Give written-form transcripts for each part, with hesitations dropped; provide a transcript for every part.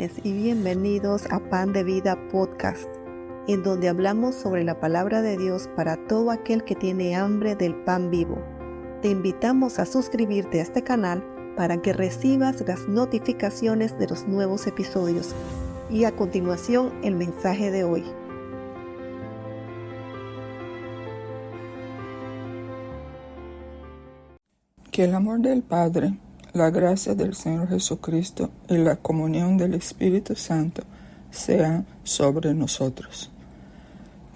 bendiciones y bienvenidos a Pan de Vida Podcast, en donde hablamos sobre la palabra de Dios para todo aquel que tiene hambre del pan vivo. Te invitamos a suscribirte a este canal para que recibas las notificaciones de los nuevos episodios. Y a continuación, el mensaje de hoy. Que el amor del Padre, la gracia del Señor Jesucristo y la comunión del Espíritu Santo sean sobre nosotros.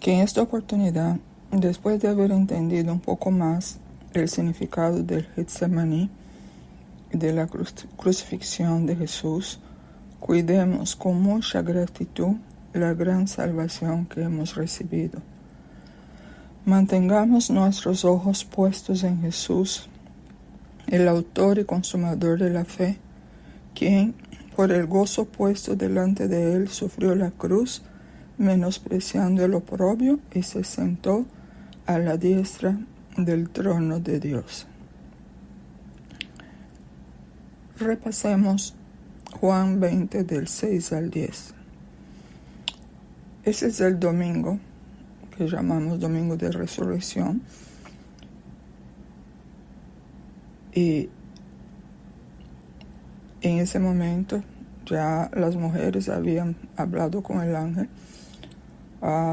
Que en esta oportunidad, después de haber entendido un poco más el significado del Getsemaní y de la crucifixión de Jesús, cuidemos con mucha gratitud la gran salvación que hemos recibido. Mantengamos nuestros ojos puestos en Jesús, el autor y consumador de la fe, quien, por el gozo puesto delante de él, sufrió la cruz, menospreciando el oprobio, y se sentó a la diestra del trono de Dios. Repasemos Juan 20 del 6 al 10. Ese es el domingo que llamamos Domingo de Resurrección. Y en ese momento ya las mujeres habían hablado con el ángel,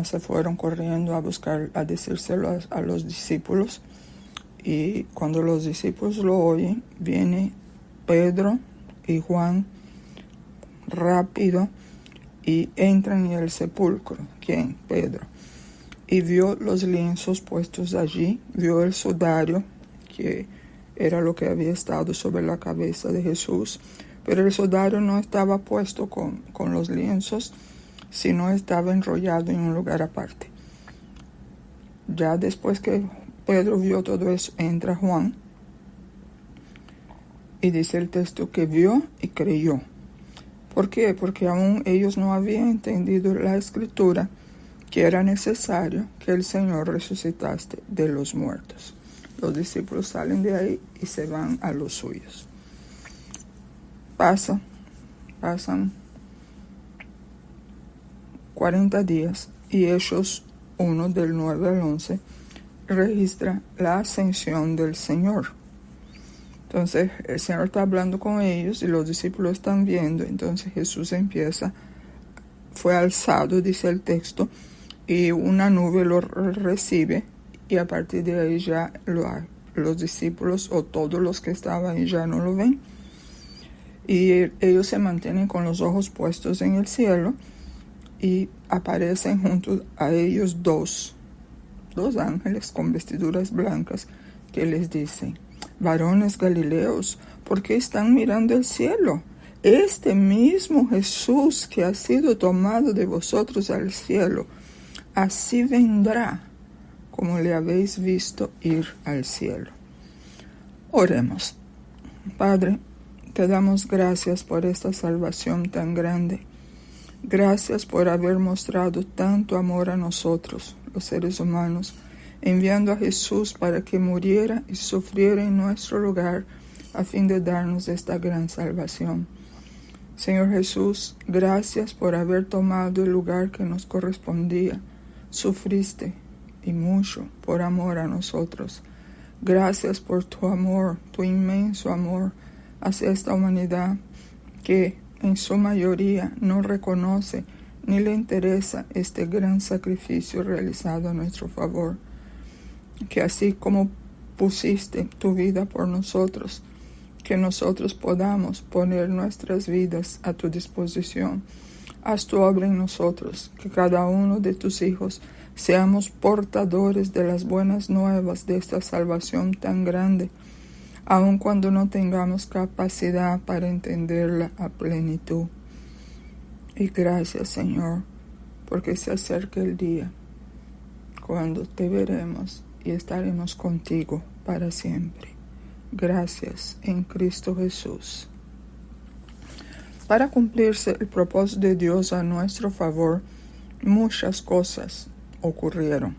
se fueron corriendo a decírselo a los discípulos, y cuando los discípulos lo oyen, viene Pedro y Juan rápido y entran en el sepulcro. ¿Quién? Pedro. Y vio los lienzos puestos allí, vio el sudario que era lo que había estado sobre la cabeza de Jesús, pero el sudario no estaba puesto con los lienzos, sino estaba enrollado en un lugar aparte. Ya después que Pedro vio todo eso, entra Juan, y dice el texto que vio y creyó. ¿Por qué? Porque aún ellos no habían entendido la escritura, que era necesario que el Señor resucitase de los muertos. Los discípulos salen de ahí y se van a los suyos. Pasan 40 días y Hechos 1 del 9 al 11 registra la ascensión del Señor. Entonces el Señor está hablando con ellos y los discípulos están viendo. Entonces Jesús fue alzado, dice el texto, y una nube lo recibe. Y a partir de ahí ya los discípulos o todos los que estaban ahí ya no lo ven. Y ellos se mantienen con los ojos puestos en el cielo, y aparecen junto a ellos dos ángeles con vestiduras blancas que les dicen: varones galileos, ¿por qué están mirando el cielo? Este mismo Jesús que ha sido tomado de vosotros al cielo, así vendrá como le habéis visto ir al cielo. Oremos. Padre, te damos gracias por esta salvación tan grande. Gracias por haber mostrado tanto amor a nosotros, los seres humanos, enviando a Jesús para que muriera y sufriera en nuestro lugar a fin de darnos esta gran salvación. Señor Jesús, gracias por haber tomado el lugar que nos correspondía. Sufriste y mucho por amor a nosotros. Gracias por tu amor, tu inmenso amor hacia esta humanidad que en su mayoría no reconoce ni le interesa este gran sacrificio realizado a nuestro favor. Que así como pusiste tu vida por nosotros, que nosotros podamos poner nuestras vidas a tu disposición. Haz tu obra en nosotros, que cada uno de tus hijos seamos portadores de las buenas nuevas de esta salvación tan grande, aun cuando no tengamos capacidad para entenderla a plenitud. Y gracias, Señor, porque se acerca el día cuando te veremos y estaremos contigo para siempre. Gracias en Cristo Jesús. Para cumplirse el propósito de Dios a nuestro favor, muchas cosas ocurrieron.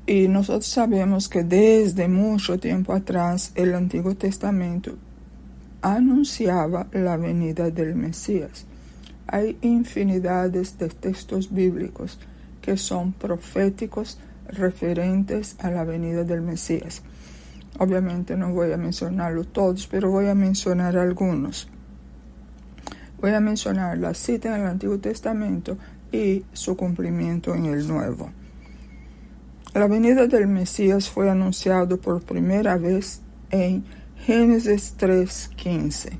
Y nosotros sabemos que desde mucho tiempo atrás el Antiguo Testamento anunciaba la venida del Mesías. Hay infinidades de textos bíblicos que son proféticos referentes a la venida del Mesías. Obviamente no voy a mencionarlos todos, pero voy a mencionar algunos. Voy a mencionar la cita en el Antiguo Testamento y su cumplimiento en el Nuevo. La venida del Mesías fue anunciado por primera vez en Génesis 3:15.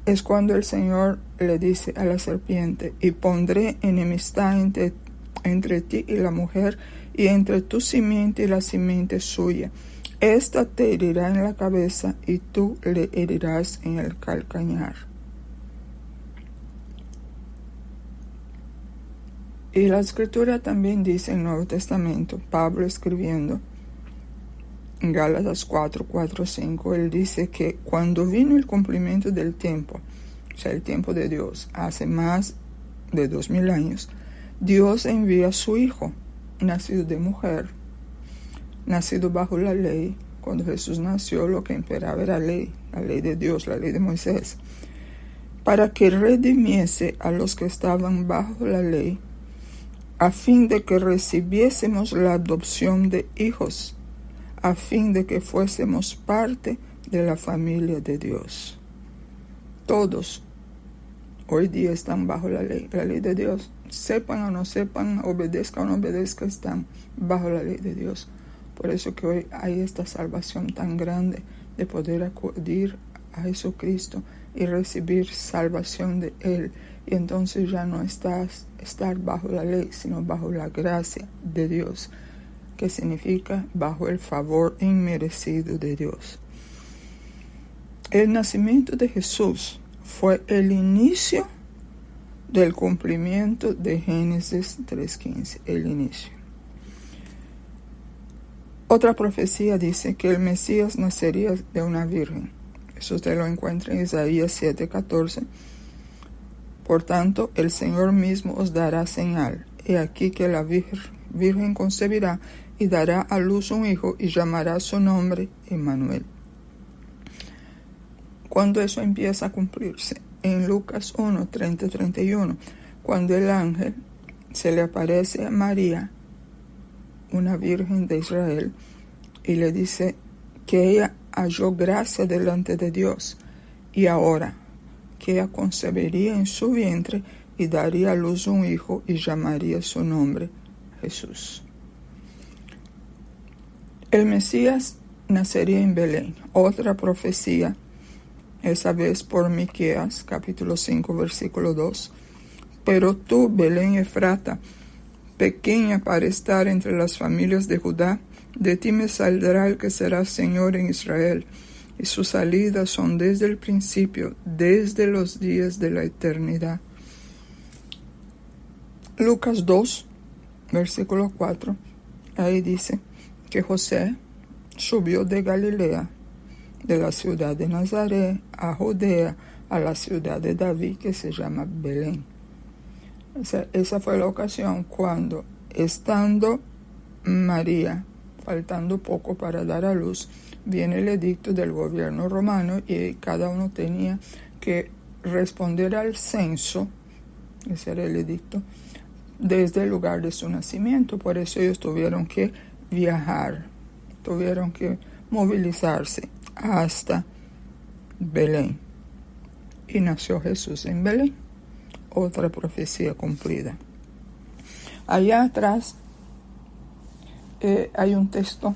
Es cuando el Señor le dice a la serpiente: y pondré enemistad entre ti y la mujer, y entre tu simiente y la simiente suya. Esta te herirá en la cabeza, y tú le herirás en el calcañar. Y la Escritura también dice en el Nuevo Testamento, Pablo escribiendo en Gálatas 4:5, él dice que cuando vino el cumplimiento del tiempo, o sea, el tiempo de Dios, hace más de 2000 años, Dios envía a su Hijo, nacido de mujer, nacido bajo la ley. Cuando Jesús nació, lo que imperaba era la ley de Dios, la ley de Moisés, para que redimiese a los que estaban bajo la ley, a fin de que recibiésemos la adopción de hijos, a fin de que fuésemos parte de la familia de Dios. Todos hoy día están bajo la ley de Dios. Sepan o no sepan, obedezcan o no obedezcan, están bajo la ley de Dios. Por eso que hoy hay esta salvación tan grande de poder acudir a Jesucristo y recibir salvación de Él. Y entonces ya no estar bajo la ley, sino bajo la gracia de Dios, que significa bajo el favor inmerecido de Dios. El nacimiento de Jesús fue el inicio del cumplimiento de Génesis 3:15, el inicio. Otra profecía dice que el Mesías nacería de una virgen. Eso usted lo encuentra en Isaías 7:14. Por tanto, el Señor mismo os dará señal. He aquí que la virgen concebirá y dará a luz un hijo y llamará su nombre Emmanuel. Cuando eso empieza a cumplirse, en Lucas 1:30-31, cuando el ángel se le aparece a María, una virgen de Israel, y le dice que ella halló gracia delante de Dios, y ahora que ella concebiría en su vientre y daría a luz un hijo y llamaría su nombre Jesús. El Mesías nacería en Belén. Otra profecía, esa vez por Miqueas, capítulo 5, versículo 2. Pero tú, Belén Efrata, pequeña para estar entre las familias de Judá, de ti me saldrá el que será Señor en Israel, y sus salidas son desde el principio, desde los días de la eternidad. Lucas 2, versículo 4, ahí dice que José subió de Galilea, de la ciudad de Nazaret a Judea, a la ciudad de David, que se llama Belén. Esa fue la ocasión cuando, estando María, faltando poco para dar a luz, viene el edicto del gobierno romano y cada uno tenía que responder al censo, ese era el edicto, desde el lugar de su nacimiento. Por eso ellos tuvieron que viajar, tuvieron que movilizarse hasta Belén. Y nació Jesús en Belén. Otra profecía cumplida. Allá atrás hay un texto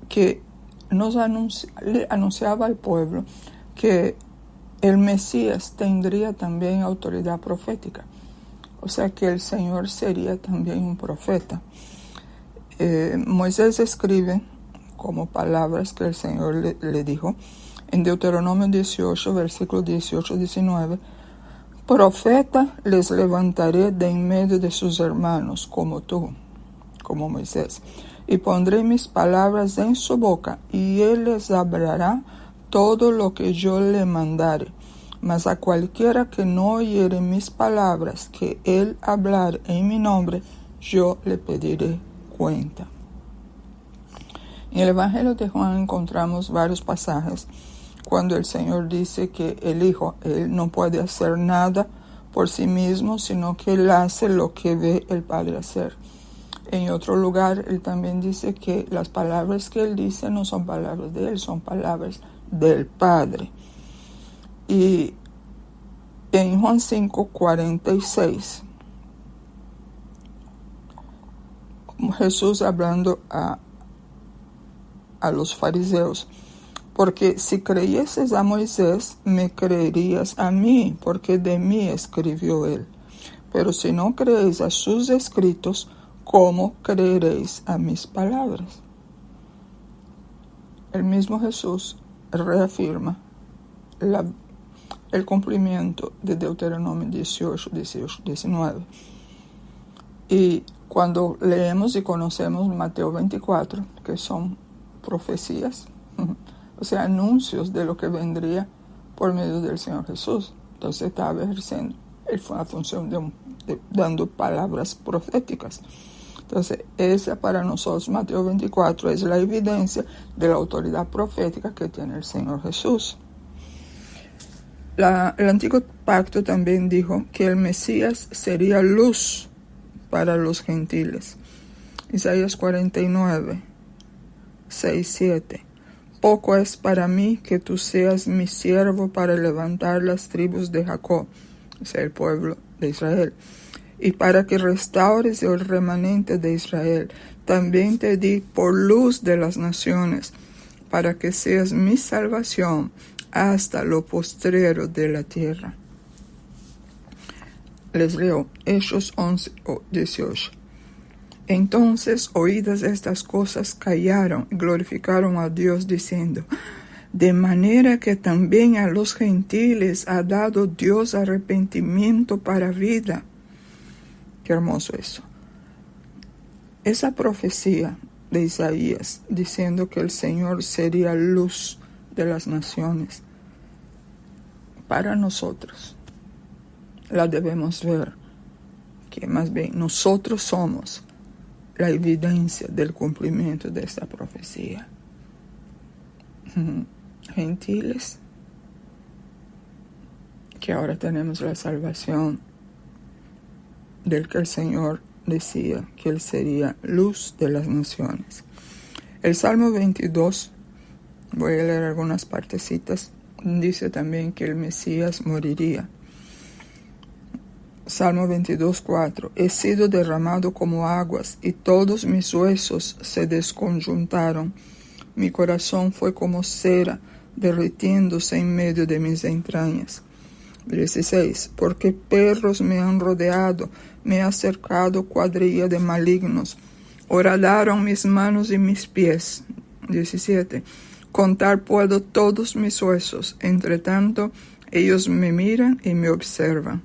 que nos anunciaba al pueblo que el Mesías tendría también autoridad profética. O sea que el Señor sería también un profeta. Moisés escribe como palabras que el Señor le dijo en Deuteronomio 18, versículos 18-19. Profeta les levantaré de en medio de sus hermanos, como tú, como Moisés, y pondré mis palabras en su boca, y él les hablará todo lo que yo le mandare. Mas a cualquiera que no oyere mis palabras, que él hablar en mi nombre, yo le pediré cuenta. En el Evangelio de Juan encontramos varios pasajes cuando el Señor dice que el Hijo, Él no puede hacer nada por sí mismo, sino que Él hace lo que ve el Padre hacer. En otro lugar, Él también dice que las palabras que Él dice no son palabras de Él, son palabras del Padre. Y en Juan 5:46, Jesús hablando a los fariseos: porque si creyeses a Moisés, me creerías a mí, porque de mí escribió él. Pero si no creéis a sus escritos, ¿cómo creeréis a mis palabras? El mismo Jesús reafirma el cumplimiento de Deuteronomio 18, 19. Y cuando leemos y conocemos Mateo 24, que son profecías, o sea, anuncios de lo que vendría por medio del Señor Jesús. Entonces estaba ejerciendo la función de dando palabras proféticas. Entonces, esa para nosotros, Mateo 24, es la evidencia de la autoridad profética que tiene el Señor Jesús. El Antiguo Pacto también dijo que el Mesías sería luz para los gentiles. Isaías 49, 6, 7. Poco es para mí que tú seas mi siervo para levantar las tribus de Jacob, o sea, el pueblo de Israel, y para que restaures el remanente de Israel. También te di por luz de las naciones, para que seas mi salvación hasta lo postrero de la tierra. Les leo Hechos 11, 18. Entonces, oídas estas cosas, callaron y glorificaron a Dios, diciendo: de manera que también a los gentiles ha dado Dios arrepentimiento para vida. Qué hermoso eso. Esa profecía de Isaías, diciendo que el Señor sería luz de las naciones, para nosotros la debemos ver, que más bien nosotros somos la evidencia del cumplimiento de esta profecía. Gentiles, que ahora tenemos la salvación, del que el Señor decía que Él sería luz de las naciones. El Salmo 22, voy a leer algunas partecitas, dice también que el Mesías moriría. Salmo 22, 4. He sido derramado como aguas, y todos mis huesos se desconjuntaron. Mi corazón fue como cera, derritiéndose en medio de mis entrañas. 16. Porque perros me han rodeado, me ha cercado cuadrilla de malignos. Horadaron mis manos y mis pies. 17. Contar puedo todos mis huesos, entre tanto ellos me miran y me observan.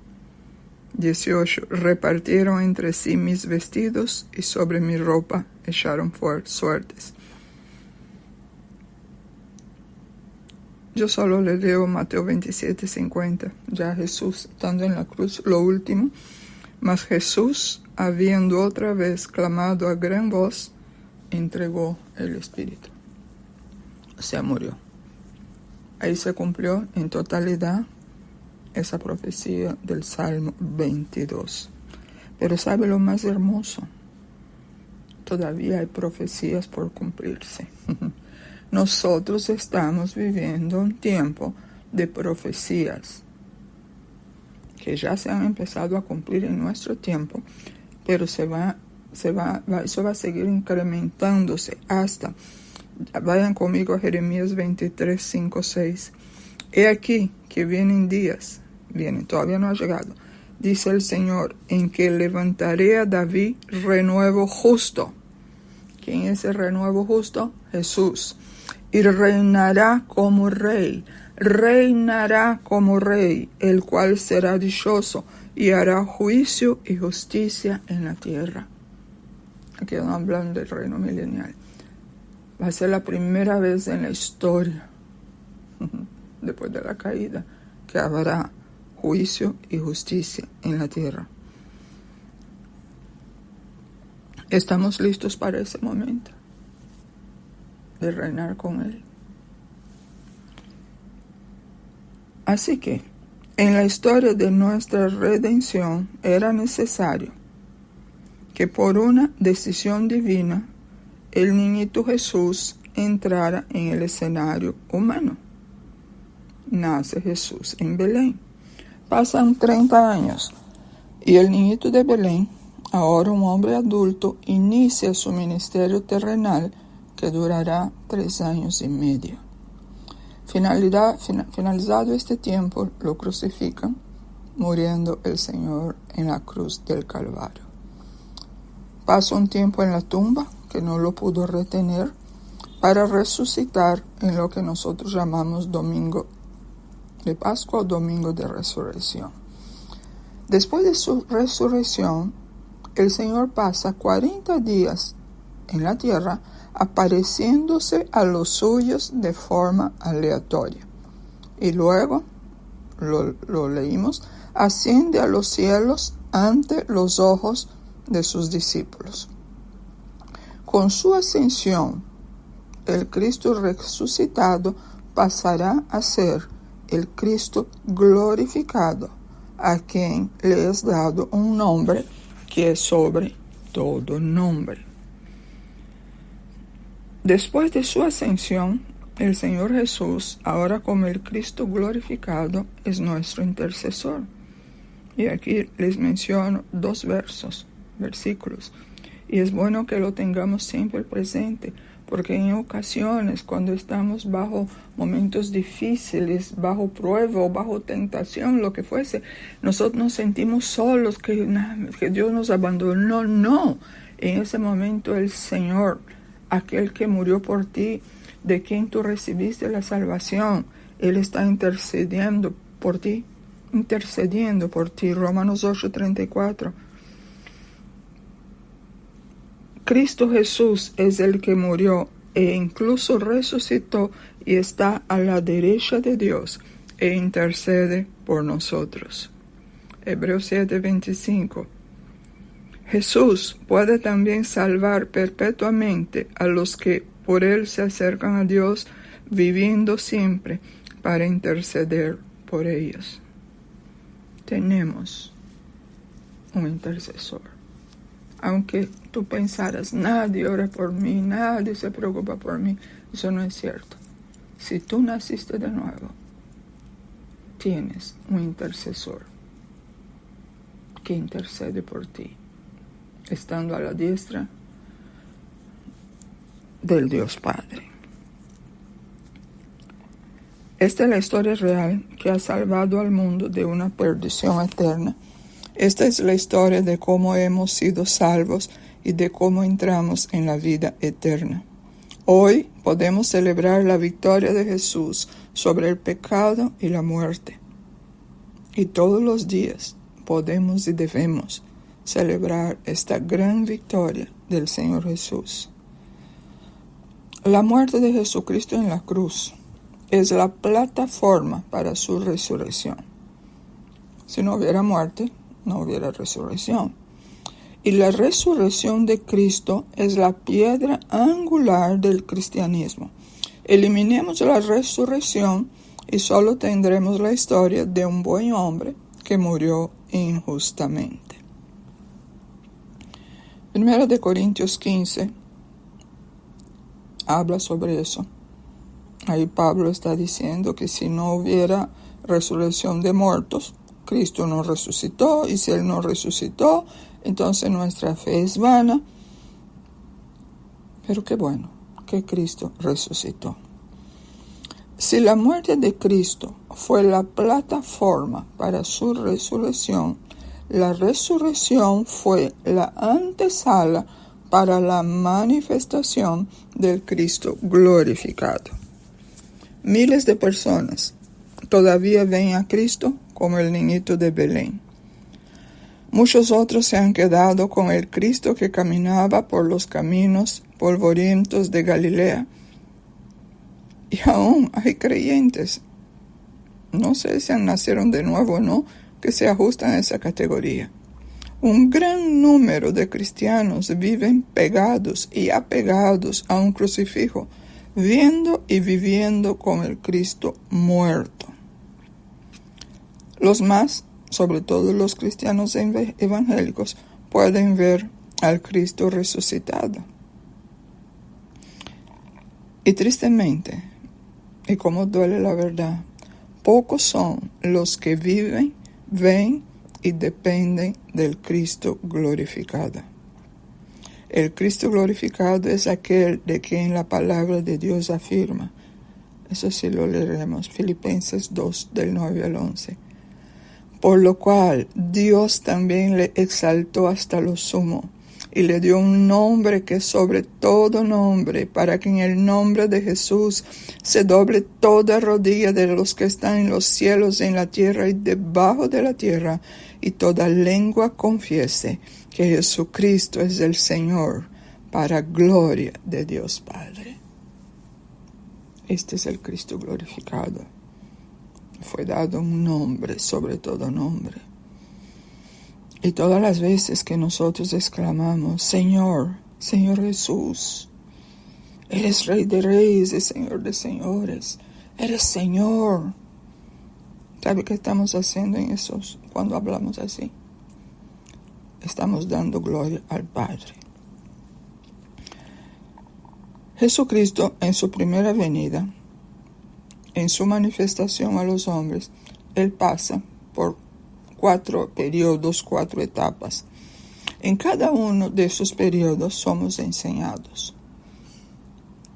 18. Repartieron entre sí mis vestidos y sobre mi ropa echaron suertes. Yo solo le leo Mateo 27, 50. Ya Jesús estando en la cruz, lo último. Mas Jesús, habiendo otra vez clamado a gran voz, entregó el Espíritu. O sea, murió. Ahí se cumplió en totalidad esa profecía del Salmo 22. Pero ¿sabe lo más hermoso? Todavía hay profecías por cumplirse. Nosotros estamos viviendo un tiempo de profecías que ya se han empezado a cumplir en nuestro tiempo, pero eso va a seguir incrementándose hasta, vayan conmigo a Jeremías 23, 5, 6. He aquí que vienen días, todavía no ha llegado, dice el Señor, en que levantaré a David renuevo justo. ¿Quién es el renuevo justo? Jesús. Y reinará como rey, el cual será dichoso y hará juicio y justicia en la tierra. Aquí estamos hablando del reino milenial. Va a ser la primera vez en la historia, después de la caída, que habrá juicio y justicia en la tierra. ¿Estamos listos para ese momento? de reinar con Él. Así que, en la historia de nuestra redención era necesario que por una decisión divina el niñito Jesús entrara en el escenario humano. Nace Jesús en Belén. Pasan 30 años y el niñito de Belén, ahora un hombre adulto, inicia su ministerio terrenal que durará 3 años y medio. Finalizado este tiempo, lo crucifican, muriendo el Señor en la cruz del Calvario. Pasa un tiempo en la tumba que no lo pudo retener para resucitar en lo que nosotros llamamos Domingo de Pascua o Domingo de Resurrección. Después de su resurrección, el Señor pasa 40 días en la tierra apareciéndose a los suyos de forma aleatoria. Y luego, lo leímos, asciende a los cielos ante los ojos de sus discípulos. Con su ascensión, el Cristo resucitado pasará a ser el Cristo glorificado, a quien le es dado un nombre que es sobre todo nombre. Después de su ascensión, el Señor Jesús, ahora como el Cristo glorificado, es nuestro intercesor. Y aquí les menciono 2 versículos. Y es bueno que lo tengamos siempre presente, porque en ocasiones, cuando estamos bajo momentos difíciles, bajo prueba o bajo tentación, lo que fuese, nosotros nos sentimos solos, que Dios nos abandonó. No, en ese momento el Señor, aquel que murió por ti, de quien tú recibiste la salvación, Él está intercediendo por ti. Romanos 8:34. Cristo Jesús es el que murió e incluso resucitó y está a la derecha de Dios e intercede por nosotros. Hebreos 7:25. Jesús puede también salvar perpetuamente a los que por Él se acercan a Dios, viviendo siempre para interceder por ellos. Tenemos un intercesor. Aunque tú pensaras, nadie ora por mí, nadie se preocupa por mí, eso no es cierto. Si tú naciste de nuevo, tienes un intercesor que intercede por ti, estando a la diestra del Dios Padre. Esta es la historia real que ha salvado al mundo de una perdición eterna. Esta es la historia de cómo hemos sido salvos y de cómo entramos en la vida eterna. Hoy podemos celebrar la victoria de Jesús sobre el pecado y la muerte. Y todos los días podemos y debemos celebrar esta gran victoria del Señor Jesús. La muerte de Jesucristo en la cruz es la plataforma para su resurrección. Si no hubiera muerte, no hubiera resurrección. Y la resurrección de Cristo es la piedra angular del cristianismo. Eliminemos la resurrección y solo tendremos la historia de un buen hombre que murió injustamente. 1 Corintios 15 habla sobre eso. Ahí Pablo está diciendo que si no hubiera resurrección de muertos, Cristo no resucitó, y si Él no resucitó, entonces nuestra fe es vana. Pero qué bueno que Cristo resucitó. Si la muerte de Cristo fue la plataforma para su resurrección, la resurrección fue la antesala para la manifestación del Cristo glorificado. Miles de personas todavía ven a Cristo como el niñito de Belén. Muchos otros se han quedado con el Cristo que caminaba por los caminos polvorientos de Galilea. Y aún hay creyentes, no sé si nacieron de nuevo o no, que se ajustan a esa categoría. Un gran número de cristianos viven pegados y apegados a un crucifijo, viendo y viviendo con el Cristo muerto. Los más, sobre todo los cristianos evangélicos, pueden ver al Cristo resucitado. Y tristemente, y como duele la verdad, pocos son los que viven, ven y dependen del Cristo glorificado. El Cristo glorificado es aquel de quien la palabra de Dios afirma. Eso sí lo leeremos, Filipenses 2, del 9 al 11. Por lo cual Dios también le exaltó hasta lo sumo y le dio un nombre que es sobre todo nombre, para que en el nombre de Jesús se doble toda rodilla de los que están en los cielos, en la tierra y debajo de la tierra, y toda lengua confiese que Jesucristo es el Señor, para gloria de Dios Padre. Este es el Cristo glorificado. Fue dado un nombre sobre todo nombre. Y todas las veces que nosotros exclamamos, Señor, Señor Jesús, eres Rey de Reyes y Señor de Señores, eres Señor. ¿Sabe qué estamos haciendo en esos cuando hablamos así? Estamos dando gloria al Padre. Jesucristo en su primera venida, en su manifestación a los hombres, Él pasa por 4 periodos, 4 etapas. En cada uno de esos periodos somos enseñados.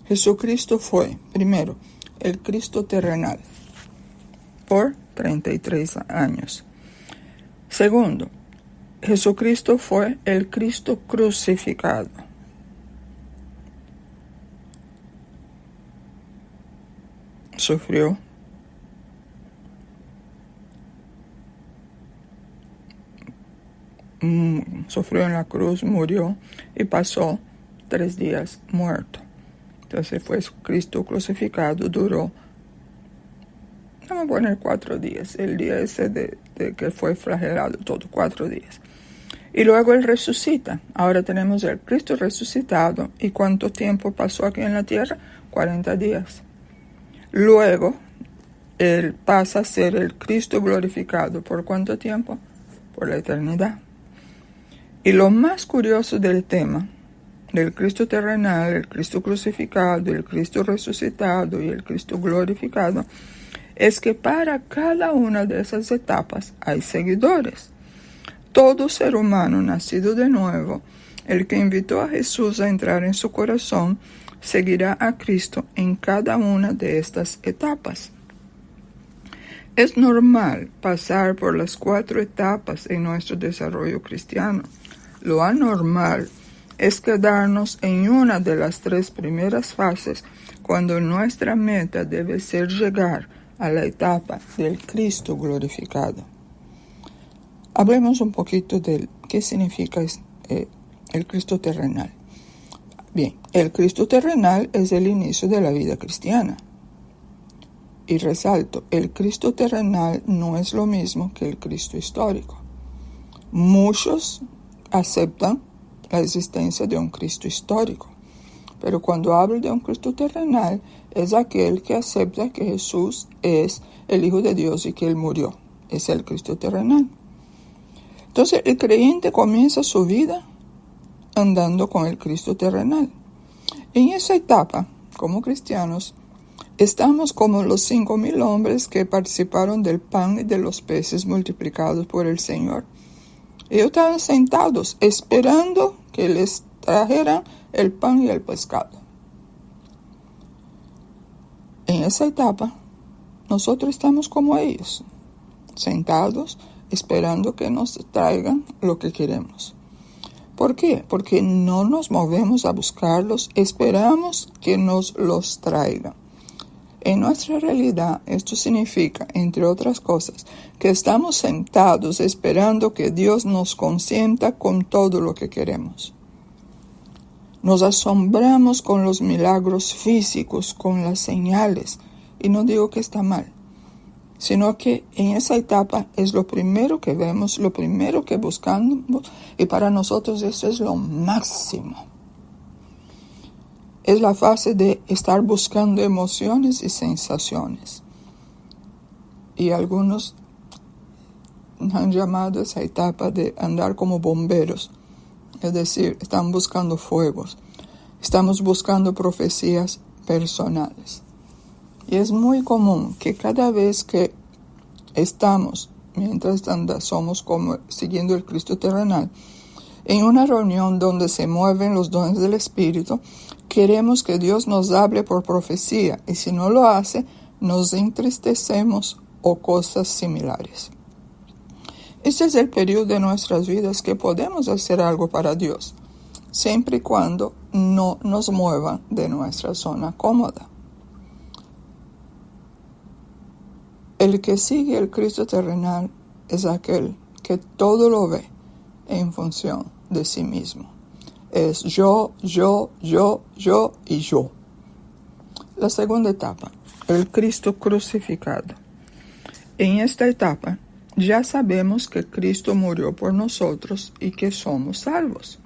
Jesucristo fue, primero, el Cristo terrenal, por 33 años. Segundo, Jesucristo fue el Cristo crucificado. Sufrió. Sufrió en la cruz, murió y pasó 3 días muerto. Entonces fue Cristo crucificado, duró, vamos a poner 4 días, el día ese de que fue flagelado, todo 4 días. Y luego Él resucita. Ahora tenemos el Cristo resucitado. ¿Y cuánto tiempo pasó aquí en la tierra? 40 días. Luego Él pasa a ser el Cristo glorificado. ¿Por cuánto tiempo? Por la eternidad. Y lo más curioso del tema, del Cristo terrenal, el Cristo crucificado, el Cristo resucitado y el Cristo glorificado, es que para cada una de esas etapas hay seguidores. Todo ser humano nacido de nuevo, el que invitó a Jesús a entrar en su corazón, seguirá a Cristo en cada una de estas etapas. Es normal pasar por las 4 etapas en nuestro desarrollo cristiano. Lo anormal es quedarnos en una de las 3 primeras fases, cuando nuestra meta debe ser llegar a la etapa del Cristo glorificado. Hablemos un poquito de qué significa el Cristo terrenal. Bien, el Cristo terrenal es el inicio de la vida cristiana. Y resalto, el Cristo terrenal no es lo mismo que el Cristo histórico. Muchos aceptan la existencia de un Cristo histórico, pero cuando hablo de un Cristo terrenal, es aquel que acepta que Jesús es el Hijo de Dios y que Él murió. Es el Cristo terrenal. Entonces, el creyente comienza su vida andando con el Cristo terrenal. En esa etapa, como cristianos, estamos como los 5,000 hombres que participaron del pan y de los peces multiplicados por el Señor. Ellos estaban sentados esperando que les trajeran el pan y el pescado. En esa etapa, nosotros estamos como ellos, sentados esperando que nos traigan lo que queremos. ¿Por qué? Porque no nos movemos a buscarlos, esperamos que nos los traigan. En nuestra realidad, esto significa, entre otras cosas, que estamos sentados esperando que Dios nos consienta con todo lo que queremos. Nos asombramos con los milagros físicos, con las señales, y no digo que está mal, sino que en esa etapa es lo primero que vemos, lo primero que buscamos, y para nosotros eso es lo máximo. es la fase de estar buscando emociones y sensaciones. Y algunos han llamado esa etapa de andar como bomberos. Es decir, están buscando fuegos. Estamos buscando profecías personales. Y es muy común que cada vez que estamos, mientras somos como siguiendo el Cristo terrenal, en una reunión donde se mueven los dones del Espíritu, queremos que Dios nos hable por profecía, y si no lo hace, nos entristecemos o cosas similares. Este es el periodo de nuestras vidas que podemos hacer algo para Dios, siempre y cuando no nos muevan de nuestra zona cómoda. El que sigue el Cristo terrenal es aquel que todo lo ve en función de sí mismo. Es yo y yo. La segunda etapa, el Cristo crucificado. En esta etapa ya sabemos que Cristo murió por nosotros y que somos salvos.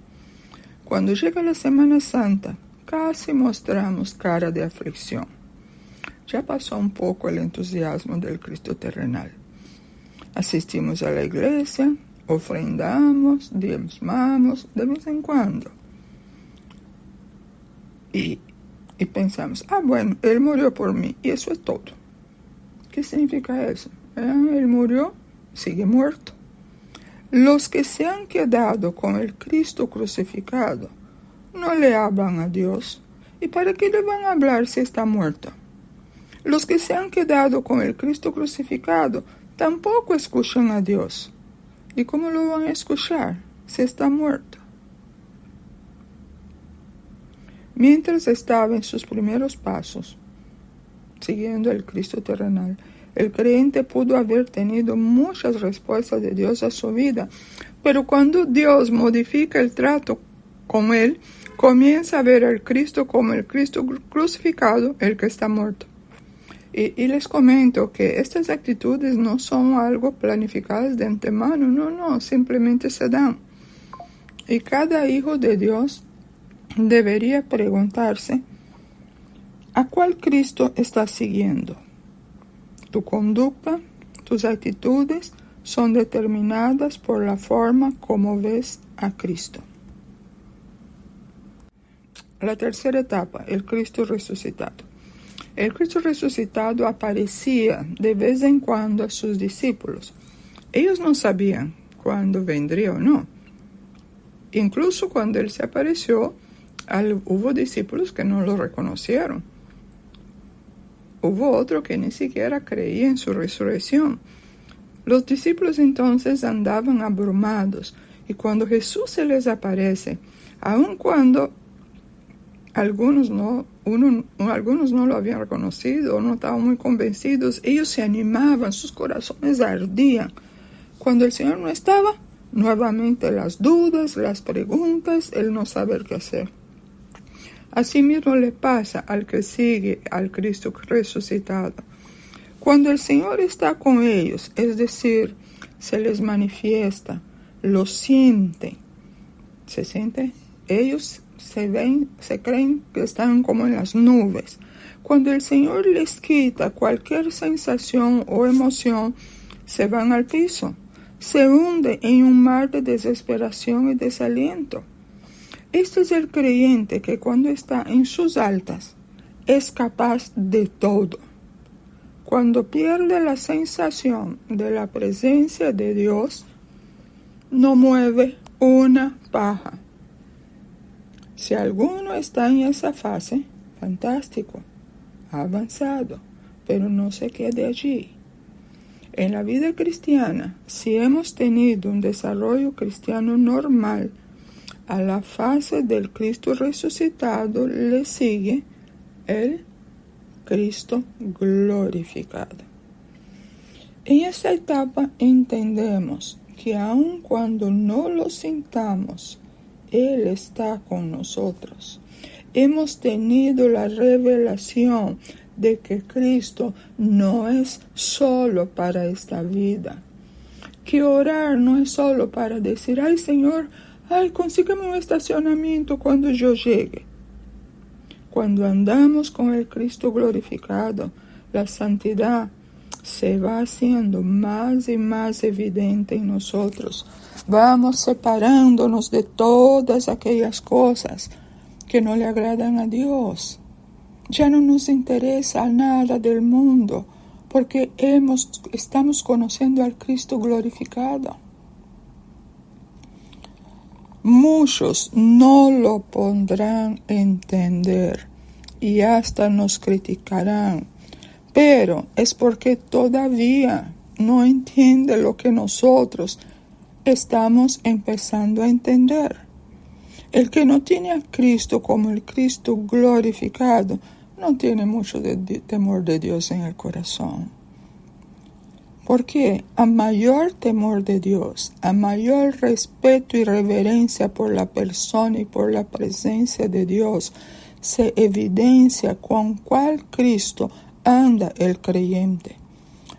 Cuando llega la Semana Santa, casi mostramos cara de aflicción. Ya pasó un poco el entusiasmo del Cristo terrenal. Asistimos a la iglesia, ofrendamos, diezmamos de vez en cuando. Y pensamos, bueno, Él murió por mí y eso es todo. ¿Qué significa eso? Él murió, sigue muerto. Los que se han quedado con el Cristo crucificado no le hablan a Dios. ¿Y para qué le van a hablar si está muerto? Los que se han quedado con el Cristo crucificado tampoco escuchan a Dios. ¿Y cómo lo van a escuchar si está muerto? Mientras estaba en sus primeros pasos, siguiendo el Cristo terrenal, el creyente pudo haber tenido muchas respuestas de Dios a su vida, pero cuando Dios modifica el trato con él, comienza a ver al Cristo como el Cristo crucificado, el que está muerto. Y les comento que estas actitudes no son algo planificadas de antemano, no, simplemente se dan. Y cada hijo de Dios debería preguntarse, ¿a cuál Cristo estás siguiendo? Tu conducta, tus actitudes son determinadas por la forma como ves a Cristo. La tercera etapa, el Cristo resucitado. El Cristo resucitado aparecía de vez en cuando a sus discípulos. Ellos no sabían cuándo vendría o no. Incluso cuando Él se apareció, hubo discípulos que no lo reconocieron. Hubo otro que ni siquiera creía en su resurrección. Los discípulos entonces andaban abrumados, y cuando Jesús se les aparece, aun cuando algunos no lo habían reconocido o no estaban muy convencidos, ellos se animaban, sus corazones ardían. Cuando el Señor no estaba, nuevamente las dudas, las preguntas, el no saber qué hacer. Asimismo le pasa al que sigue al Cristo resucitado. Cuando el Señor está con ellos, es decir, se les manifiesta, lo sienten, se siente, ellos se creen que están como en las nubes. Cuando el Señor les quita cualquier sensación o emoción, se van al piso, se hunde en un mar de desesperación y desaliento. Este es el creyente que cuando está en sus altas es capaz de todo. Cuando pierde la sensación de la presencia de Dios, no mueve una paja. Si alguno está en esa fase, fantástico, ha avanzado, pero no se quede allí. En la vida cristiana, si hemos tenido un desarrollo cristiano normal, a la fase del Cristo resucitado le sigue el Cristo glorificado. En esta etapa entendemos que aun cuando no lo sintamos, Él está con nosotros. Hemos tenido la revelación de que Cristo no es solo para esta vida. Que orar no es solo para decir, ay Señor, consígueme un estacionamiento cuando yo llegue. Cuando andamos con el Cristo glorificado, la santidad se va haciendo más y más evidente en nosotros. Vamos separándonos de todas aquellas cosas que no le agradan a Dios. Ya no nos interesa nada del mundo, porque estamos conociendo al Cristo glorificado. Muchos no lo podrán entender y hasta nos criticarán, pero es porque todavía no entiende lo que nosotros estamos empezando a entender. El que no tiene a Cristo como el Cristo glorificado no tiene mucho temor de Dios en el corazón. Porque a mayor temor de Dios, a mayor respeto y reverencia por la persona y por la presencia de Dios, se evidencia con cuál Cristo anda el creyente.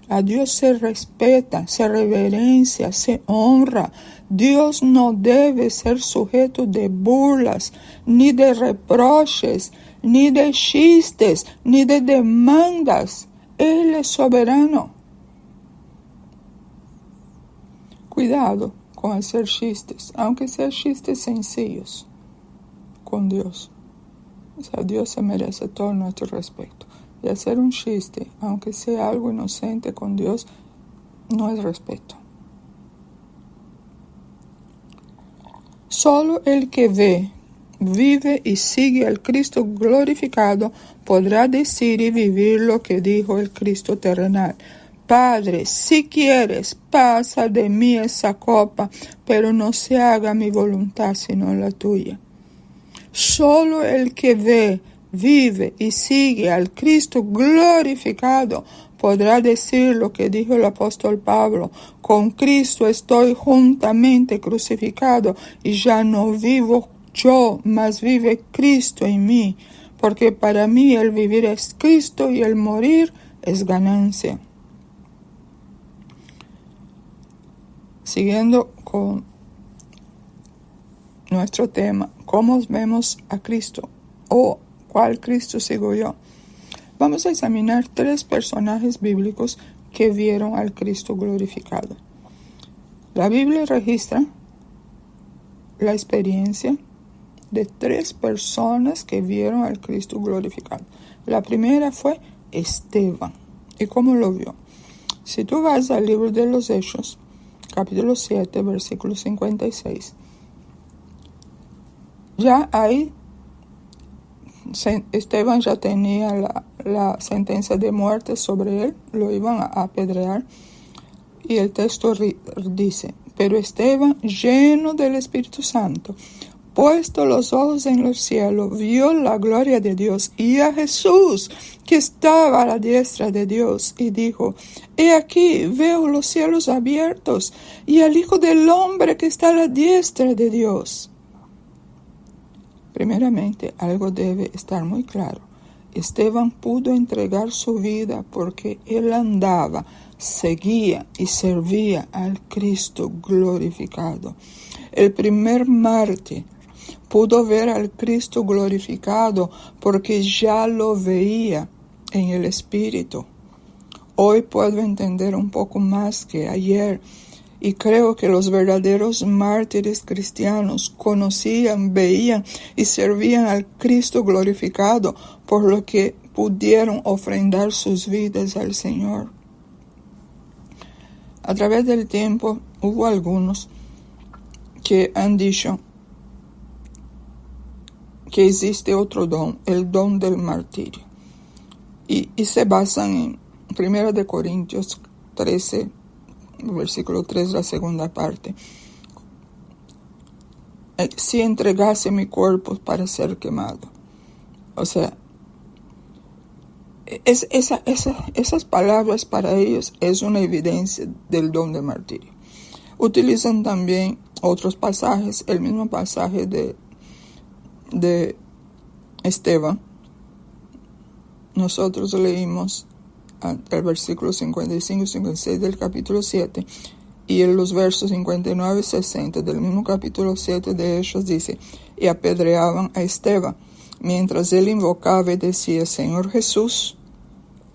A Dios se respeta, se reverencia, se honra. Dios no debe ser sujeto de burlas, ni de reproches, ni de chistes, ni de demandas. Él es soberano. Cuidado con hacer chistes, aunque sean chistes sencillos, con Dios. O sea, Dios se merece todo nuestro respeto. Y hacer un chiste, aunque sea algo inocente con Dios, no es respeto. Solo el que ve, vive y sigue al Cristo glorificado podrá decir y vivir lo que dijo el Cristo terrenal. Padre, si quieres, pasa de mí esa copa, pero no se haga mi voluntad sino la tuya. Solo el que ve, vive y sigue al Cristo glorificado podrá decir lo que dijo el apóstol Pablo: con Cristo estoy juntamente crucificado y ya no vivo yo, mas vive Cristo en mí, porque para mí el vivir es Cristo y el morir es ganancia. Siguiendo con nuestro tema, ¿cómo vemos a Cristo? ¿O cuál Cristo sigo yo? Vamos a examinar 3 personajes bíblicos que vieron al Cristo glorificado. La Biblia registra la experiencia de 3 personas que vieron al Cristo glorificado. La primera fue Esteban. ¿Y cómo lo vio? Si tú vas al libro de los Hechos, capítulo 7, versículo 56, ya ahí Esteban ya tenía la sentencia de muerte sobre él, lo iban a apedrear, y el texto dice: pero Esteban, lleno del Espíritu Santo, puesto los ojos en el cielo, vio la gloria de Dios y a Jesús que estaba a la diestra de Dios, y dijo: he aquí, veo los cielos abiertos y al Hijo del Hombre que está a la diestra de Dios. Primeramente, algo debe estar muy claro. Esteban pudo entregar su vida porque él andaba, seguía y servía al Cristo glorificado. El primer mártir pudo ver al Cristo glorificado porque ya lo veía en el Espíritu. Hoy puedo entender un poco más que ayer, y creo que los verdaderos mártires cristianos conocían, veían y servían al Cristo glorificado, por lo que pudieron ofrendar sus vidas al Señor. A través del tiempo hubo algunos que han dicho que existe otro don, el don del martirio. Y se basan en 1 Corintios 13, versículo 3, la segunda parte. Si entregase mi cuerpo para ser quemado. O sea, esas palabras para ellos es una evidencia del don de martirio. Utilizan también otros pasajes, el mismo pasaje de Esteban. Nosotros leímos el versículo 55 y 56 del capítulo 7, y en los versos 59 y 60 del mismo capítulo 7 de Hechos dice: y apedreaban a Esteban, mientras él invocaba y decía: Señor Jesús,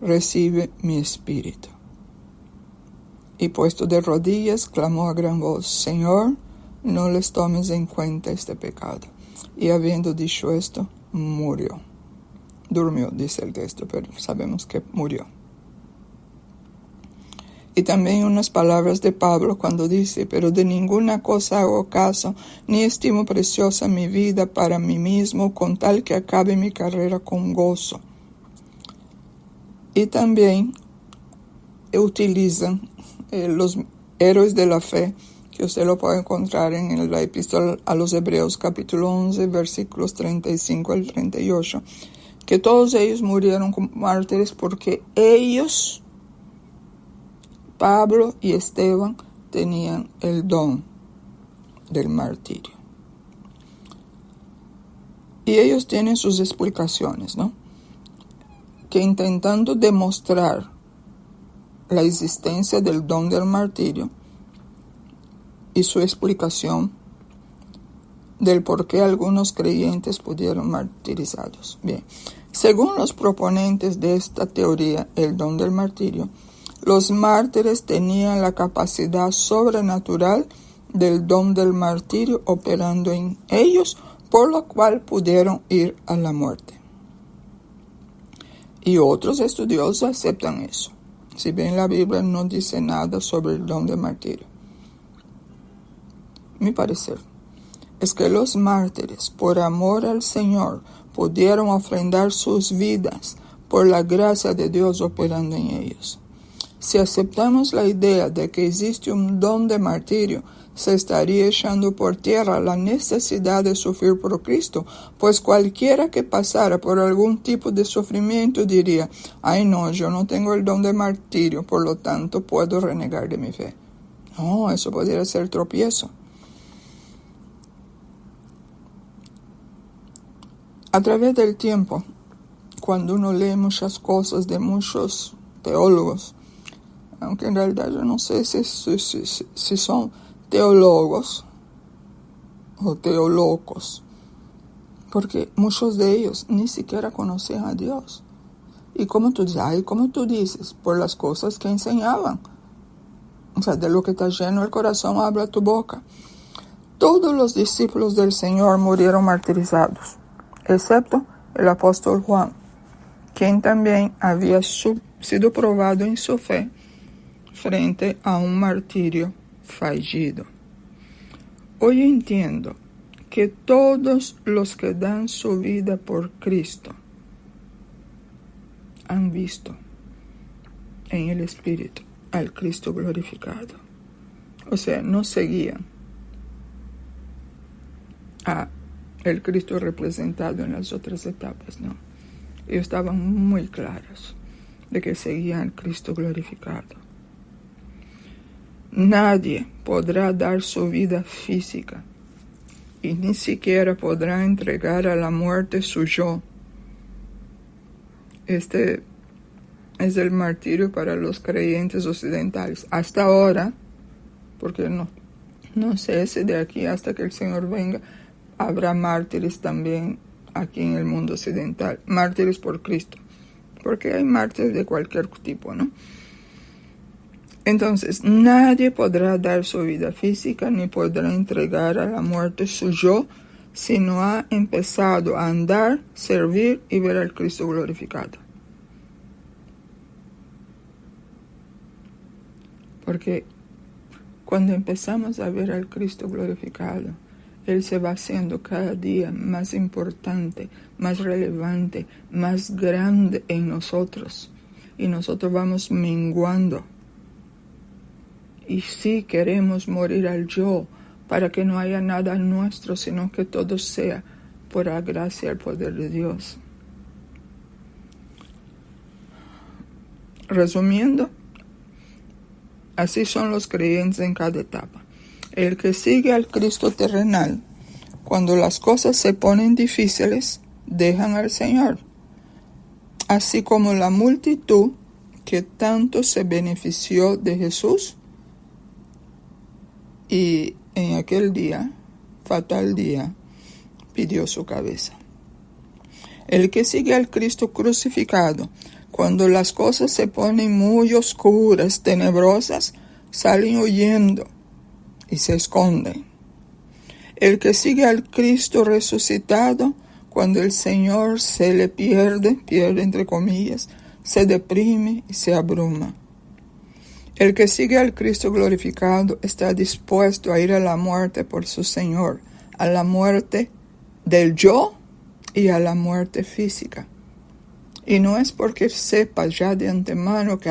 recibe mi espíritu. Y puesto de rodillas, clamó a gran voz: Señor, no les tomes en cuenta este pecado. Y habiendo dicho esto, murió. Durmió, dice el texto, pero sabemos que murió. Y también unas palabras de Pablo cuando dice: pero de ninguna cosa hago caso, ni estimo preciosa mi vida para mí mismo, con tal que acabe mi carrera con gozo. Y también utilizan los héroes de la fe, que usted lo puede encontrar en la epístola a los Hebreos, capítulo 11, versículos 35 al 38, que todos ellos murieron como mártires porque ellos, Pablo y Esteban, tenían el don del martirio. Y ellos tienen sus explicaciones, ¿no? Que intentando demostrar la existencia del don del martirio y su explicación del por qué algunos creyentes pudieron martirizados. Bien, según los proponentes de esta teoría, el don del martirio, los mártires tenían la capacidad sobrenatural del don del martirio operando en ellos, por lo cual pudieron ir a la muerte. Y otros estudiosos aceptan eso, si bien la Biblia no dice nada sobre el don del martirio. Mi parecer es que los mártires, por amor al Señor, pudieron ofrendar sus vidas por la gracia de Dios operando en ellos. Si aceptamos la idea de que existe un don de martirio, se estaría echando por tierra la necesidad de sufrir por Cristo, pues cualquiera que pasara por algún tipo de sufrimiento diría: ay no, yo no tengo el don de martirio, por lo tanto puedo renegar de mi fe. No, eso podría ser tropiezo. A través del tiempo, cuando uno lee muchas cosas de muchos teólogos, aunque en realidad yo no sé si son teólogos o teolocos, porque muchos de ellos ni siquiera conocían a Dios. Y como tú dices, por las cosas que enseñaban. O sea, de lo que está lleno el corazón habla tu boca. Todos los discípulos del Señor murieron martirizados, excepto el apóstol Juan, quien también había sido probado en su fe frente a un martirio fallido. Hoy entiendo que todos los que dan su vida por Cristo han visto en el Espíritu al Cristo glorificado. O sea, no seguían a el Cristo representado en las otras etapas, no. Ellos estaban muy claros de que seguían al Cristo glorificado. Nadie podrá dar su vida física y ni siquiera podrá entregar a la muerte su yo. Este es el martirio para los creyentes occidentales. Hasta ahora, porque no sé si de aquí hasta que el Señor venga habrá mártires también aquí en el mundo occidental, mártires por Cristo, porque hay mártires de cualquier tipo, ¿no? Entonces, nadie podrá dar su vida física ni podrá entregar a la muerte su yo si no ha empezado a andar, servir y ver al Cristo glorificado. Porque cuando empezamos a ver al Cristo glorificado, Él se va haciendo cada día más importante, más relevante, más grande en nosotros. Y nosotros vamos menguando. Y sí queremos morir al yo, para que no haya nada nuestro, sino que todo sea por la gracia y el poder de Dios. Resumiendo, así son los creyentes en cada etapa. El que sigue al Cristo terrenal, cuando las cosas se ponen difíciles, dejan al Señor. Así como la multitud que tanto se benefició de Jesús, y en aquel día, fatal día, pidió su cabeza. El que sigue al Cristo crucificado, cuando las cosas se ponen muy oscuras, tenebrosas, salen huyendo y se esconden. El que sigue al Cristo resucitado, cuando el Señor se le pierde entre comillas, se deprime y se abruma. El que sigue al Cristo glorificado está dispuesto a ir a la muerte por su Señor, a la muerte del yo y a la muerte física. Y no es porque sepa ya de antemano que,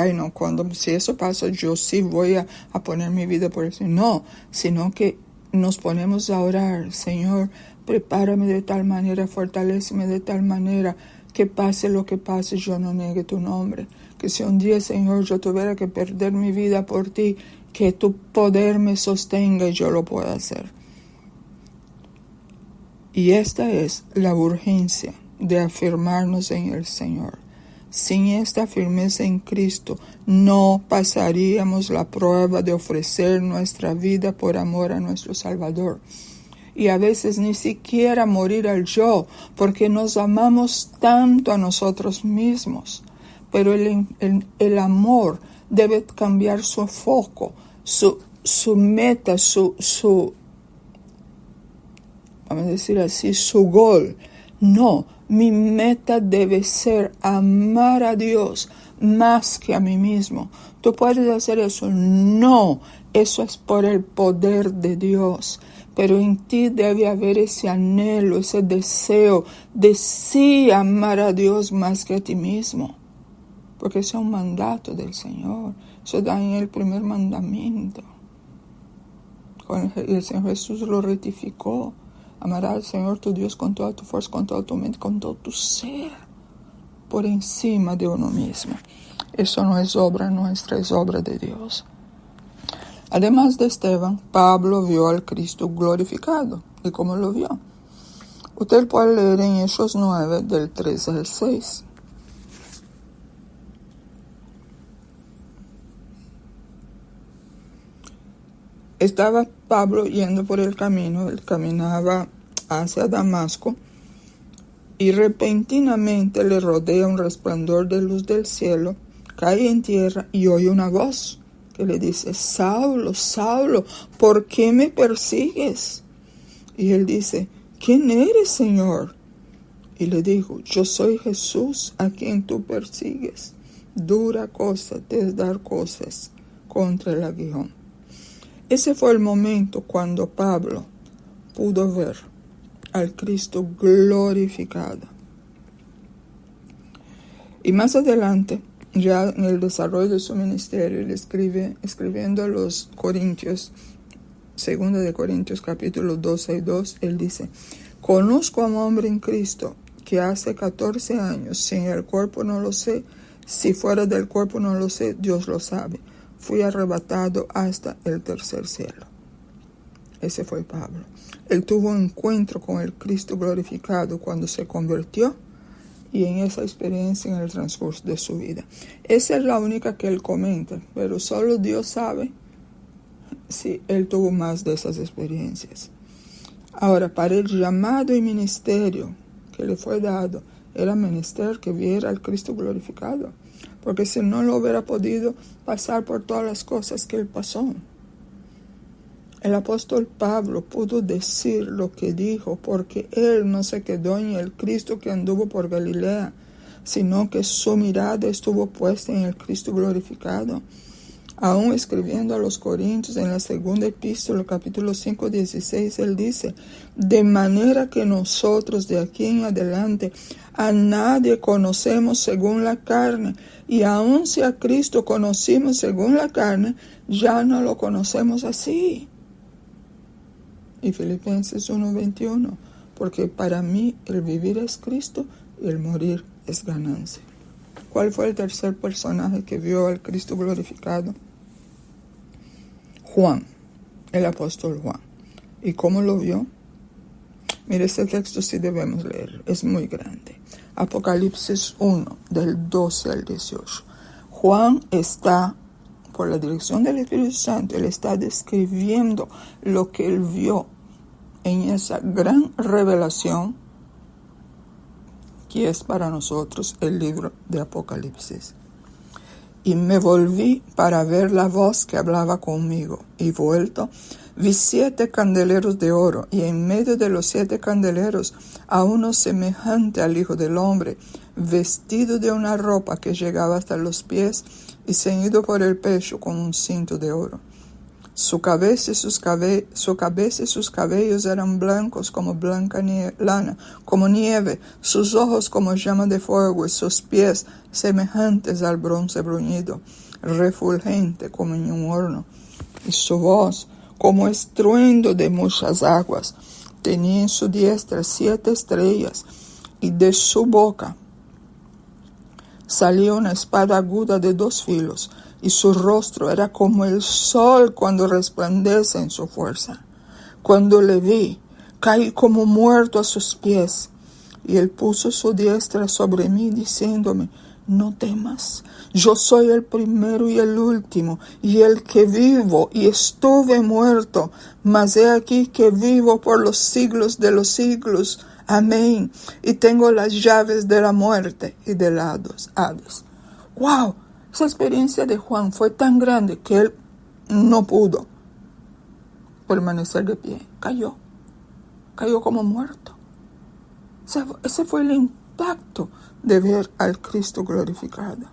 si eso pasa, yo sí voy a poner mi vida por eso. No, sino que nos ponemos a orar: Señor, prepárame de tal manera, fortaléceme de tal manera, que pase lo que pase, yo no niegue tu nombre. Que si un día, Señor, yo tuviera que perder mi vida por ti, que tu poder me sostenga y yo lo pueda hacer. Y esta es la urgencia de afirmarnos en el Señor. Sin esta firmeza en Cristo, no pasaríamos la prueba de ofrecer nuestra vida por amor a nuestro Salvador. Y a veces ni siquiera morir al yo, porque nos amamos tanto a nosotros mismos. Pero el amor debe cambiar su foco, su meta, vamos a decir así, su gol. No, mi meta debe ser amar a Dios más que a mí mismo. ¿Tú puedes hacer eso? No, eso es por el poder de Dios. Pero en ti debe haber ese anhelo, ese deseo de sí amar a Dios más que a ti mismo. Porque eso es un mandato del Señor. Eso da en el primer mandamiento. El Señor Jesús lo rectificó. Amarás al Señor tu Dios con toda tu fuerza, con toda tu mente, con todo tu ser, por encima de uno mismo. Eso no es obra nuestra, es obra de Dios. Además de Esteban, Pablo vio al Cristo glorificado. ¿Y cómo lo vio? Usted puede leer en Hechos 9, del 13 al 6. Estaba Pablo yendo por el camino, él caminaba hacia Damasco, y repentinamente le rodea un resplandor de luz del cielo, cae en tierra y oye una voz que le dice: Saulo, Saulo, ¿por qué me persigues? Y él dice: ¿quién eres, Señor? Y le dijo: yo soy Jesús a quien tú persigues. Dura cosa te es dar cosas contra el aguijón. Ese fue el momento cuando Pablo pudo ver al Cristo glorificado. Y más adelante, ya en el desarrollo de su ministerio, él escribiendo a los Corintios, 2 de Corintios capítulo 12 y 2, él dice: conozco a un hombre en Cristo que hace 14 años, si en el cuerpo no lo sé, si fuera del cuerpo no lo sé, Dios lo sabe, fui arrebatado hasta el tercer cielo. Ese fue Pablo. Él tuvo un encuentro con el Cristo glorificado cuando se convirtió, y en esa experiencia en el transcurso de su vida. Esa es la única que él comenta, pero solo Dios sabe si él tuvo más de esas experiencias. Ahora, para el llamado y ministerio que le fue dado, era menester que viera al Cristo glorificado, porque si no lo hubiera podido pasar por todas las cosas que él pasó. El apóstol Pablo pudo decir lo que dijo porque él no se quedó en el Cristo que anduvo por Galilea, sino que su mirada estuvo puesta en el Cristo glorificado. Aún escribiendo a los Corintios en la segunda epístola, capítulo 5, 16, él dice: de manera que nosotros de aquí en adelante a nadie conocemos según la carne, y aun si a Cristo conocimos según la carne, ya no lo conocemos así. Y Filipenses 1:21, porque para mí el vivir es Cristo y el morir es ganancia. ¿Cuál fue el tercer personaje que vio al Cristo glorificado? Juan, el apóstol Juan. ¿Y cómo lo vio? Mire, este texto sí debemos leerlo, es muy grande. Apocalipsis 1, del 12 al 18. Juan está, por la dirección del Espíritu Santo, él está describiendo lo que él vio en esa gran revelación que es para nosotros el libro de Apocalipsis. Y me volví para ver la voz que hablaba conmigo, y vuelto, vi 7 candeleros de oro, y en medio de los 7 candeleros a uno semejante al Hijo del Hombre, vestido de una ropa que llegaba hasta los pies, y ceñido por el pecho con un cinto de oro. Su cabeza y sus cabellos eran blancos como blanca lana, como nieve, sus ojos como llama de fuego, y sus pies semejantes al bronce bruñido, refulgente como en un horno, y su voz como estruendo de muchas aguas. Tenía en su diestra 7 estrellas, y de su boca salía una espada aguda de 2 filos, y su rostro era como el sol cuando resplandece en su fuerza. Cuando le vi, caí como muerto a sus pies, y él puso su diestra sobre mí, diciéndome: no temas, yo soy el primero y el último, y el que vivo, y estuve muerto, mas he aquí que vivo por los siglos de los siglos. Amén. Y tengo las llaves de la muerte y del Hades. ¡Wow! Esa experiencia de Juan fue tan grande que él no pudo permanecer de pie. Cayó como muerto. Ese fue el impacto de ver al Cristo glorificado.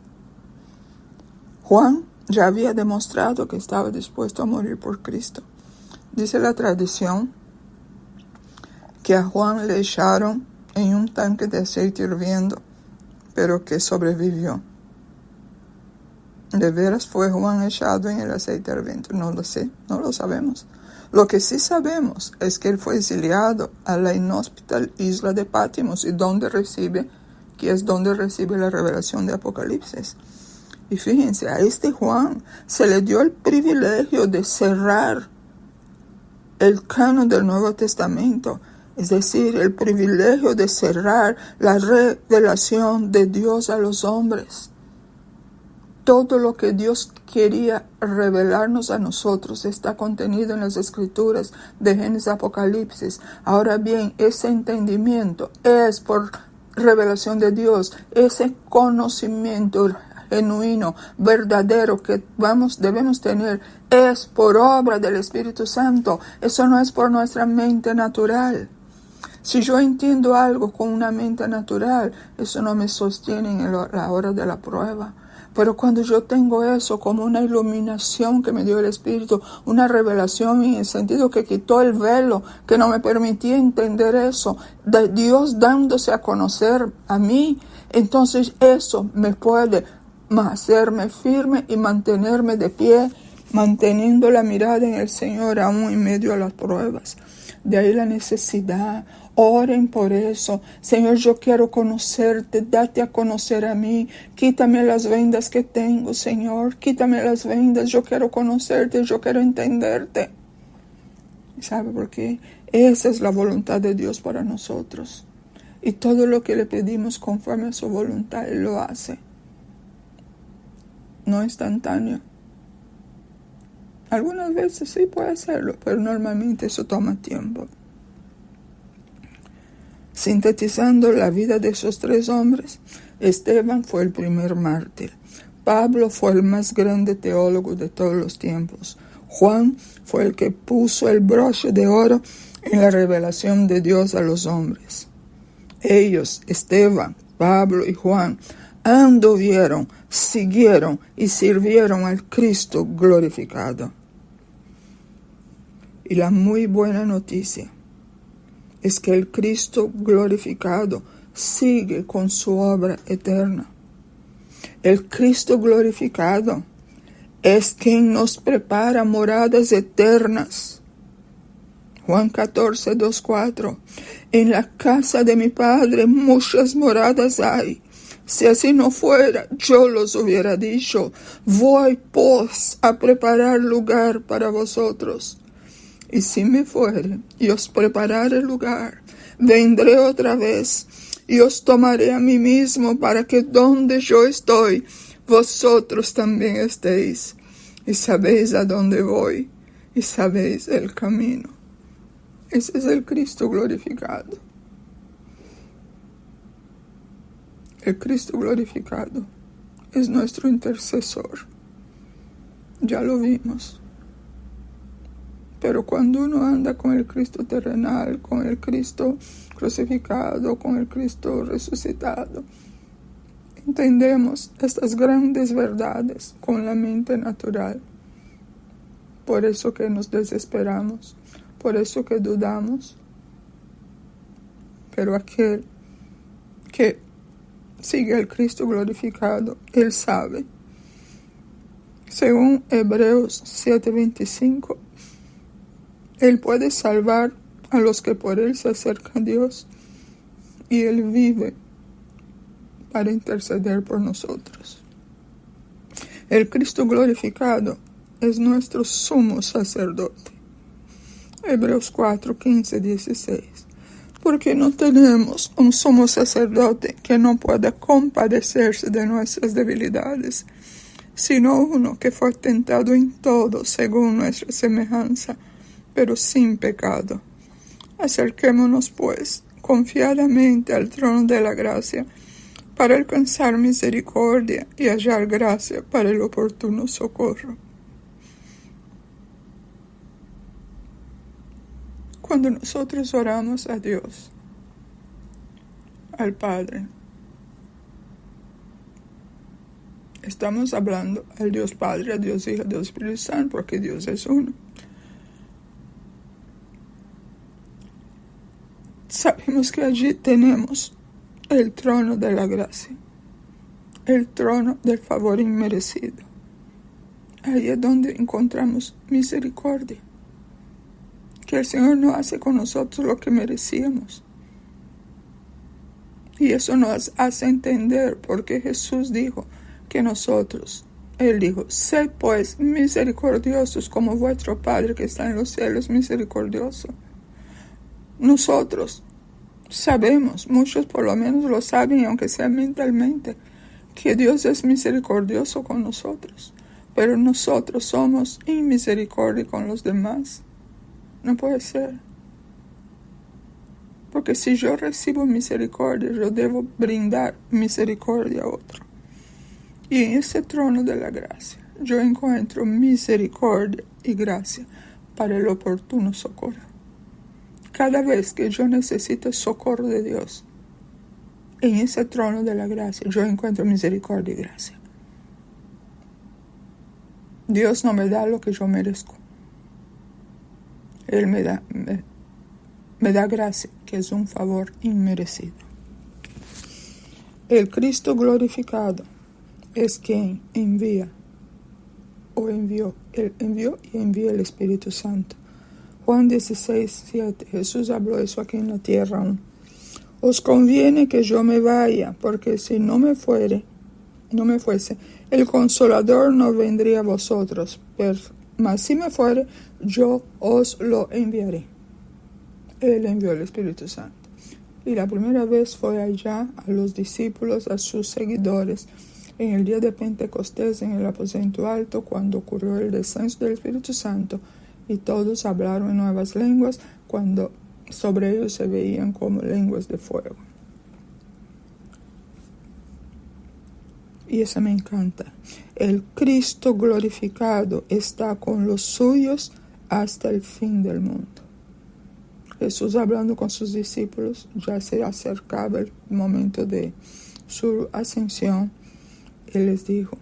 Juan ya había demostrado que estaba dispuesto a morir por Cristo. Dice la tradición que a Juan le echaron en un tanque de aceite hirviendo, pero que sobrevivió. ¿De veras fue Juan echado en el aceite hirviendo? No lo sé, no lo sabemos. Lo que sí sabemos es que él fue exiliado a la inhóspita isla de Pátimos, y que es donde recibe la revelación de Apocalipsis. Y fíjense, a este Juan se le dio el privilegio de cerrar el canon del Nuevo Testamento, es decir, el privilegio de cerrar la revelación de Dios a los hombres. Todo lo que Dios quería revelarnos a nosotros está contenido en las Escrituras de Génesis a Apocalipsis. Ahora bien, ese entendimiento es por revelación de Dios, ese conocimiento genuino, verdadero que debemos tener, es por obra del Espíritu Santo. Eso no es por nuestra mente natural. Si yo entiendo algo con una mente natural, eso no me sostiene en la hora de la prueba. Pero cuando yo tengo eso como una iluminación que me dio el Espíritu, una revelación en el sentido que quitó el velo, que no me permitía entender eso, de Dios dándose a conocer a mí, entonces eso me puede hacerme firme y mantenerme de pie, manteniendo la mirada en el Señor aún en medio de las pruebas. De ahí la necesidad. Oren por eso. Señor, yo quiero conocerte, date a conocer a mí. Quítame las vendas que tengo, Señor. Quítame las vendas. Yo quiero conocerte, yo quiero entenderte. ¿Sabe por qué? Esa es la voluntad de Dios para nosotros. Y todo lo que le pedimos conforme a su voluntad, Él lo hace. No instantáneo. Algunas veces sí puede hacerlo, pero normalmente eso toma tiempo. Sintetizando la vida de esos 3 hombres, Esteban fue el primer mártir. Pablo fue el más grande teólogo de todos los tiempos. Juan fue el que puso el broche de oro en la revelación de Dios a los hombres. Ellos, Esteban, Pablo y Juan, anduvieron, siguieron y sirvieron al Cristo glorificado. Y la muy buena noticia es que el Cristo glorificado sigue con su obra eterna. El Cristo glorificado es quien nos prepara moradas eternas. Juan 14, 2, 4. En la casa de mi Padre muchas moradas hay. Si así no fuera, yo los hubiera dicho. Voy pues a preparar lugar para vosotros. Y si me fuere y os preparare lugar, vendré otra vez y os tomaré a mí mismo, para que donde yo estoy, vosotros también estéis. Y sabéis a dónde voy, y sabéis el camino. Ese es el Cristo glorificado. El Cristo glorificado es nuestro intercesor. Ya lo vimos. Pero cuando uno anda con el Cristo terrenal, con el Cristo crucificado, con el Cristo resucitado, entendemos estas grandes verdades con la mente natural. Por eso que nos desesperamos, por eso que dudamos. Pero aquel que sigue al Cristo glorificado, él sabe. Según Hebreos 7:25, él puede salvar a los que por él se acercan a Dios, y él vive para interceder por nosotros. El Cristo glorificado es nuestro sumo sacerdote. Hebreos 4:15-16. Porque no tenemos un sumo sacerdote que no pueda compadecerse de nuestras debilidades, sino uno que fue tentado en todo según nuestra semejanza, pero sin pecado. Acerquémonos, pues, confiadamente al trono de la gracia, para alcanzar misericordia y hallar gracia para el oportuno socorro. Cuando nosotros oramos a Dios, al Padre, estamos hablando al Dios Padre, a Dios Hijo, a Dios Espíritu Santo, porque Dios es uno. Sabemos que allí tenemos el trono de la gracia, el trono del favor inmerecido. Ahí es donde encontramos misericordia, que el Señor no hace con nosotros lo que merecíamos. Y eso nos hace entender por qué Jesús dijo que nosotros, Él dijo, sed pues misericordiosos como vuestro Padre que está en los cielos misericordioso. Nosotros sabemos, muchos por lo menos lo saben, aunque sea mentalmente, que Dios es misericordioso con nosotros, pero nosotros somos inmisericordia con los demás. No puede ser. Porque si yo recibo misericordia, yo debo brindar misericordia a otro. Y en ese trono de la gracia, yo encuentro misericordia y gracia para el oportuno socorro. Cada vez que yo necesito socorro de Dios, en ese trono de la gracia, yo encuentro misericordia y gracia. Dios no me da lo que yo merezco. Él me da gracia, que es un favor inmerecido. El Cristo glorificado es quien envía o envió. Él envió y envía el Espíritu Santo. Juan 16:7. Jesús habló eso aquí en la tierra aún. Os conviene que yo me vaya, porque si no me fuese, el Consolador no vendría a vosotros, mas si me fuere, yo os lo enviaré. Él envió el Espíritu Santo. Y la primera vez fue allá a los discípulos, a sus seguidores, en el día de Pentecostés, en el aposento alto, cuando ocurrió el descenso del Espíritu Santo, y todos hablaron en nuevas lenguas, cuando sobre ellos se veían como lenguas de fuego. Y eso me encanta. El Cristo glorificado está con los suyos hasta el fin del mundo. Jesús, hablando con sus discípulos, ya se acercaba el momento de su ascensión. Él les dijo: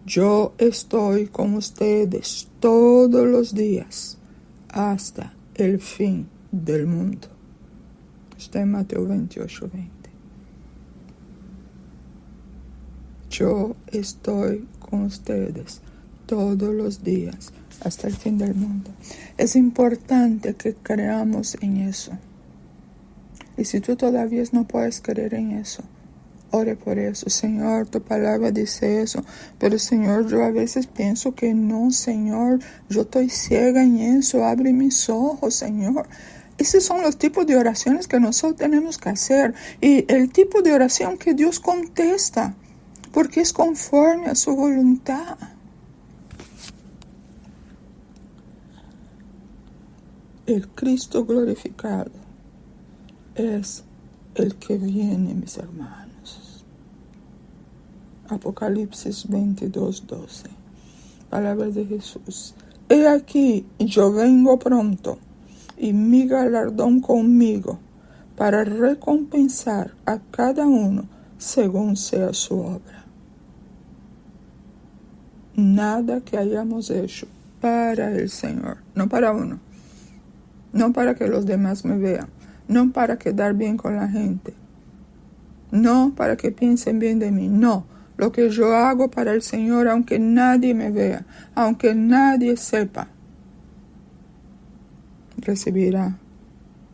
yo estoy con ustedes todos los días hasta el fin del mundo. Está en Mateo 28:20. Yo estoy con ustedes todos los días hasta el fin del mundo. Es importante que creamos en eso. Y si tú todavía no puedes creer en eso, ore por eso. Señor, tu palabra dice eso, pero Señor, yo a veces pienso que no, Señor, yo estoy ciega en eso, abre mis ojos, Señor. Esos son los tipos de oraciones que nosotros tenemos que hacer, y el tipo de oración que Dios contesta, porque es conforme a su voluntad. El Cristo glorificado es el que viene, mis hermanos. Apocalipsis 22:12. Palabra de Jesús. He aquí, yo vengo pronto, y mi galardón conmigo, para recompensar a cada uno según sea su obra. Nada que hayamos hecho para el Señor, no para uno, no para que los demás me vean, no para quedar bien con la gente, no para que piensen bien de mí, no. Lo que yo hago para el Señor, aunque nadie me vea, aunque nadie sepa, recibirá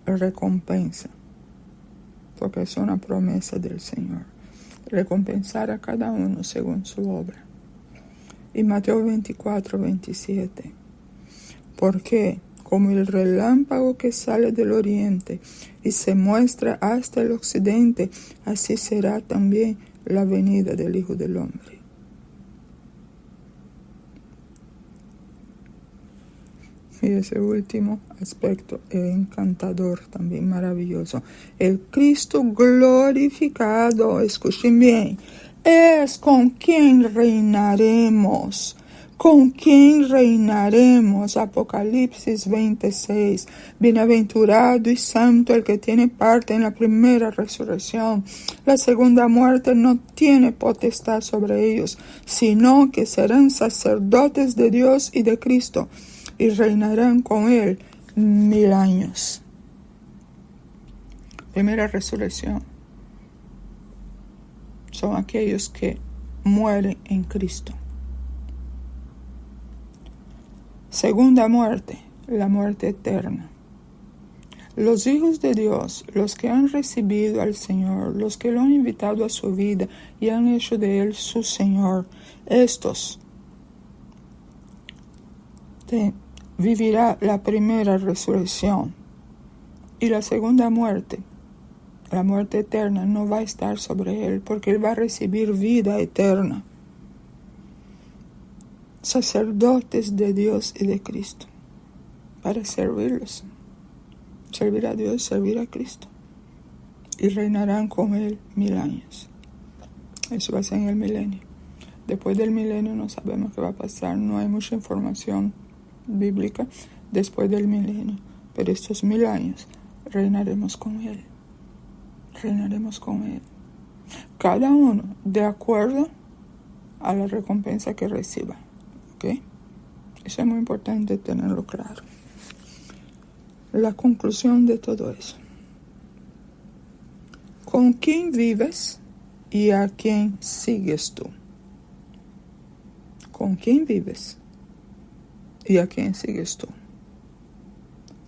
recompensa, porque es una promesa del Señor. Recompensar a cada uno según su obra. Y Mateo 24:27. Porque como el relámpago que sale del oriente y se muestra hasta el occidente, así será también la venida del Hijo del Hombre. Y ese último aspecto es encantador, también maravilloso. El Cristo glorificado, escuchen bien, es con quien reinaremos. ¿Con quién reinaremos? Apocalipsis 26. Bienaventurado y santo el que tiene parte en la primera resurrección. La segunda muerte no tiene potestad sobre ellos, sino que serán sacerdotes de Dios y de Cristo, y reinarán con él 1000 años. Primera resurrección son aquellos que mueren en Cristo. Segunda muerte, la muerte eterna. Los hijos de Dios, los que han recibido al Señor, los que lo han invitado a su vida y han hecho de Él su Señor, estos vivirá la primera resurrección. Y la segunda muerte, la muerte eterna, no va a estar sobre Él, porque Él va a recibir vida eterna. Sacerdotes de Dios y de Cristo, para servirlos, servir a Dios, servir a Cristo, y reinarán con Él 1000 años. Eso va a ser en el milenio. Después del milenio no sabemos qué va a pasar, no hay mucha información bíblica después del milenio, pero estos 1000 años reinaremos con Él, reinaremos con Él, cada uno de acuerdo a la recompensa que reciba. ¿Okay? Eso es muy importante tenerlo claro. La conclusión de todo eso. ¿Con quién vives y a quién sigues tú? ¿Con quién vives y a quién sigues tú?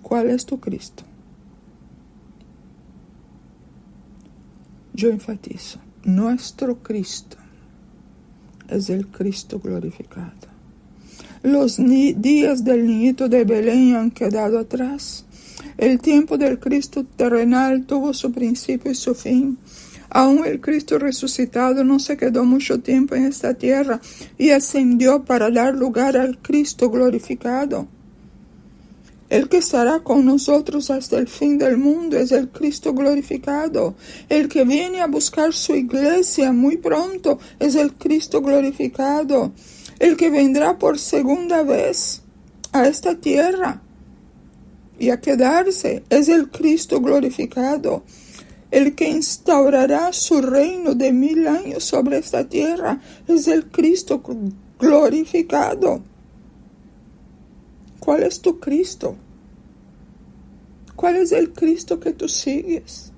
¿Cuál es tu Cristo? Yo enfatizo, nuestro Cristo es el Cristo glorificado. Los días del niñito de Belén han quedado atrás. El tiempo del Cristo terrenal tuvo su principio y su fin. Aún el Cristo resucitado no se quedó mucho tiempo en esta tierra y ascendió para dar lugar al Cristo glorificado. El que estará con nosotros hasta el fin del mundo es el Cristo glorificado. El que viene a buscar su iglesia muy pronto es el Cristo glorificado. El que vendrá por segunda vez a esta tierra y a quedarse es el Cristo glorificado. El que instaurará su reino de 1000 años sobre esta tierra es el Cristo glorificado. ¿Cuál es tu Cristo? ¿Cuál es el Cristo que tú sigues?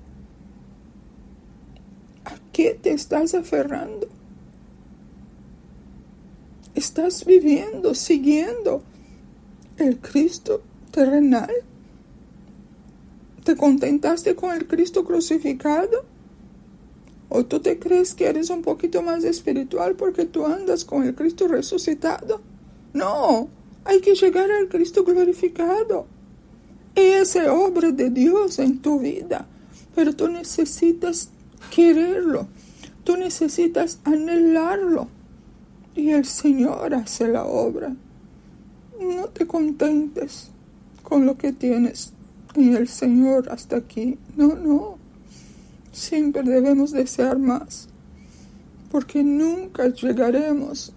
¿A qué te estás aferrando? ¿Estás viviendo, siguiendo el Cristo terrenal? ¿Te contentaste con el Cristo crucificado? ¿O tú te crees que eres un poquito más espiritual porque tú andas con el Cristo resucitado? No, hay que llegar al Cristo glorificado. Esa es obra de Dios en tu vida, pero tú necesitas quererlo, tú necesitas anhelarlo, y el Señor hace la obra. No te contentes con lo que tienes en el Señor hasta aquí. No. Siempre debemos desear más, porque nunca llegaremos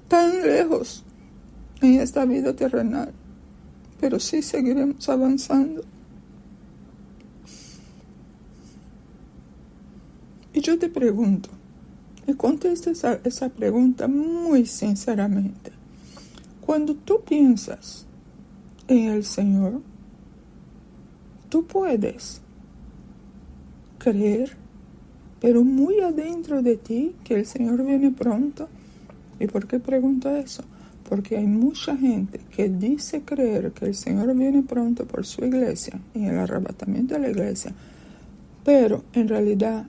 tan lejos en esta vida terrenal, pero sí seguiremos avanzando. Y yo te pregunto, y contesta esa pregunta muy sinceramente. Cuando tú piensas en el Señor, tú puedes creer, pero muy adentro de ti, que el Señor viene pronto. ¿Y por qué pregunto eso? Porque hay mucha gente que dice creer que el Señor viene pronto por su iglesia, en el arrebatamiento de la iglesia, pero en realidad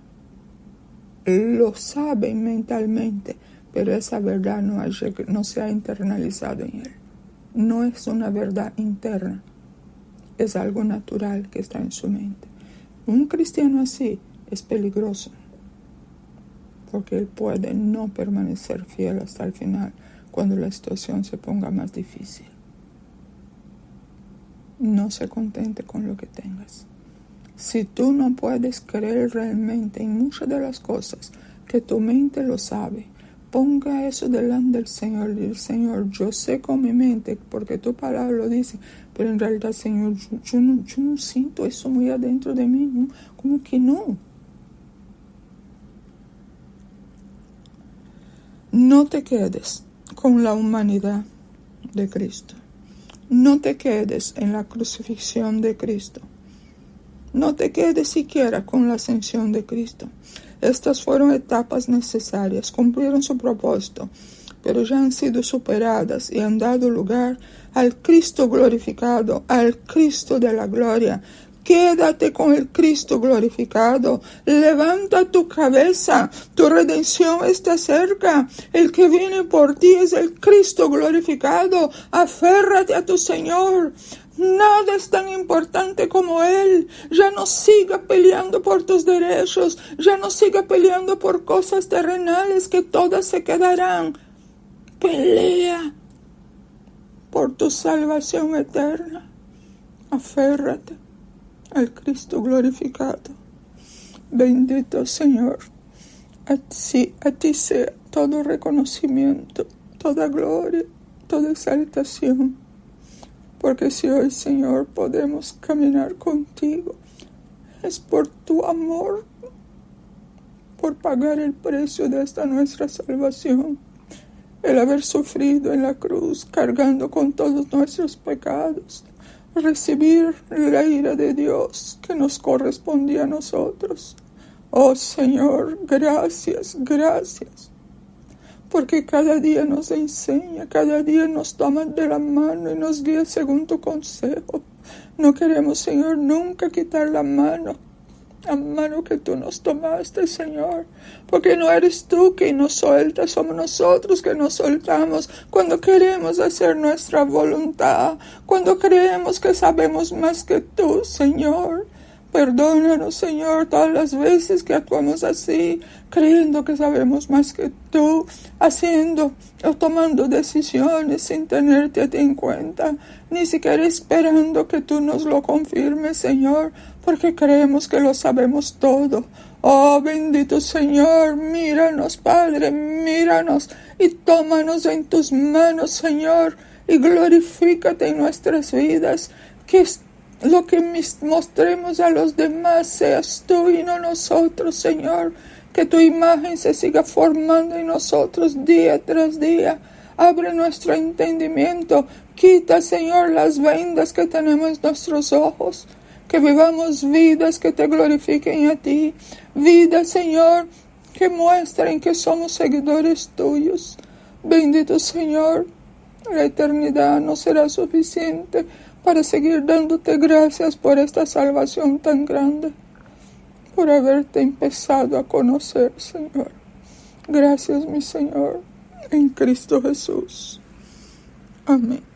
lo saben mentalmente, pero esa verdad no se ha internalizado en él. No es una verdad interna, es algo natural que está en su mente. Un cristiano así es peligroso, porque él puede no permanecer fiel hasta el final, cuando la situación se ponga más difícil. No se contente con lo que tengas. Si tú no puedes creer realmente en muchas de las cosas que tu mente lo sabe, ponga eso delante del Señor. Y el Señor, yo sé con mi mente, porque tu palabra lo dice, pero en realidad, Señor, yo no siento eso muy adentro de mí, ¿no? Como que no. No te quedes con la humanidad de Cristo. No te quedes en la crucifixión de Cristo. No te quedes siquiera con la ascensión de Cristo. Estas fueron etapas necesarias, cumplieron su propósito, pero ya han sido superadas y han dado lugar al Cristo glorificado, al Cristo de la gloria. Quédate con el Cristo glorificado. Levanta tu cabeza. Tu redención está cerca. El que viene por ti es el Cristo glorificado. Aférrate a tu Señor. Nada es tan importante como Él. Ya no siga peleando por tus derechos. Ya no siga peleando por cosas terrenales que todas se quedarán. Pelea por tu salvación eterna. Aférrate al Cristo glorificado. Bendito Señor, a ti sea todo reconocimiento, toda gloria, toda exaltación, porque si hoy, Señor, podemos caminar contigo, es por tu amor, por pagar el precio de esta nuestra salvación, el haber sufrido en la cruz, cargando con todos nuestros pecados, recibir la ira de Dios que nos correspondía a nosotros. Oh Señor, gracias, gracias, porque cada día nos enseña, cada día nos toma de la mano y nos guía según tu consejo. No queremos, Señor, nunca quitar la mano que tú nos tomaste, Señor, porque no eres tú quien nos suelta, somos nosotros que nos soltamos cuando queremos hacer nuestra voluntad, cuando creemos que sabemos más que tú, Señor. Perdónanos, Señor, todas las veces que actuamos así, creyendo que sabemos más que tú, haciendo o tomando decisiones sin tenerte a ti en cuenta, ni siquiera esperando que tú nos lo confirmes, Señor, porque creemos que lo sabemos todo. Oh, bendito Señor, míranos, Padre, míranos y tómanos en tus manos, Señor, y glorifícate en nuestras vidas, que lo que mostremos a los demás seas tú y no nosotros, Señor. Que tu imagen se siga formando en nosotros día tras día. Abre nuestro entendimiento. Quita, Señor, las vendas que tenemos en nuestros ojos. Que vivamos vidas que te glorifiquen a ti. Vidas, Señor, que muestren que somos seguidores tuyos. Bendito Señor, la eternidad no será suficiente para seguir dándote gracias por esta salvación tan grande, por haberte empezado a conocer, Señor. Gracias, mi Señor, en Cristo Jesús. Amén.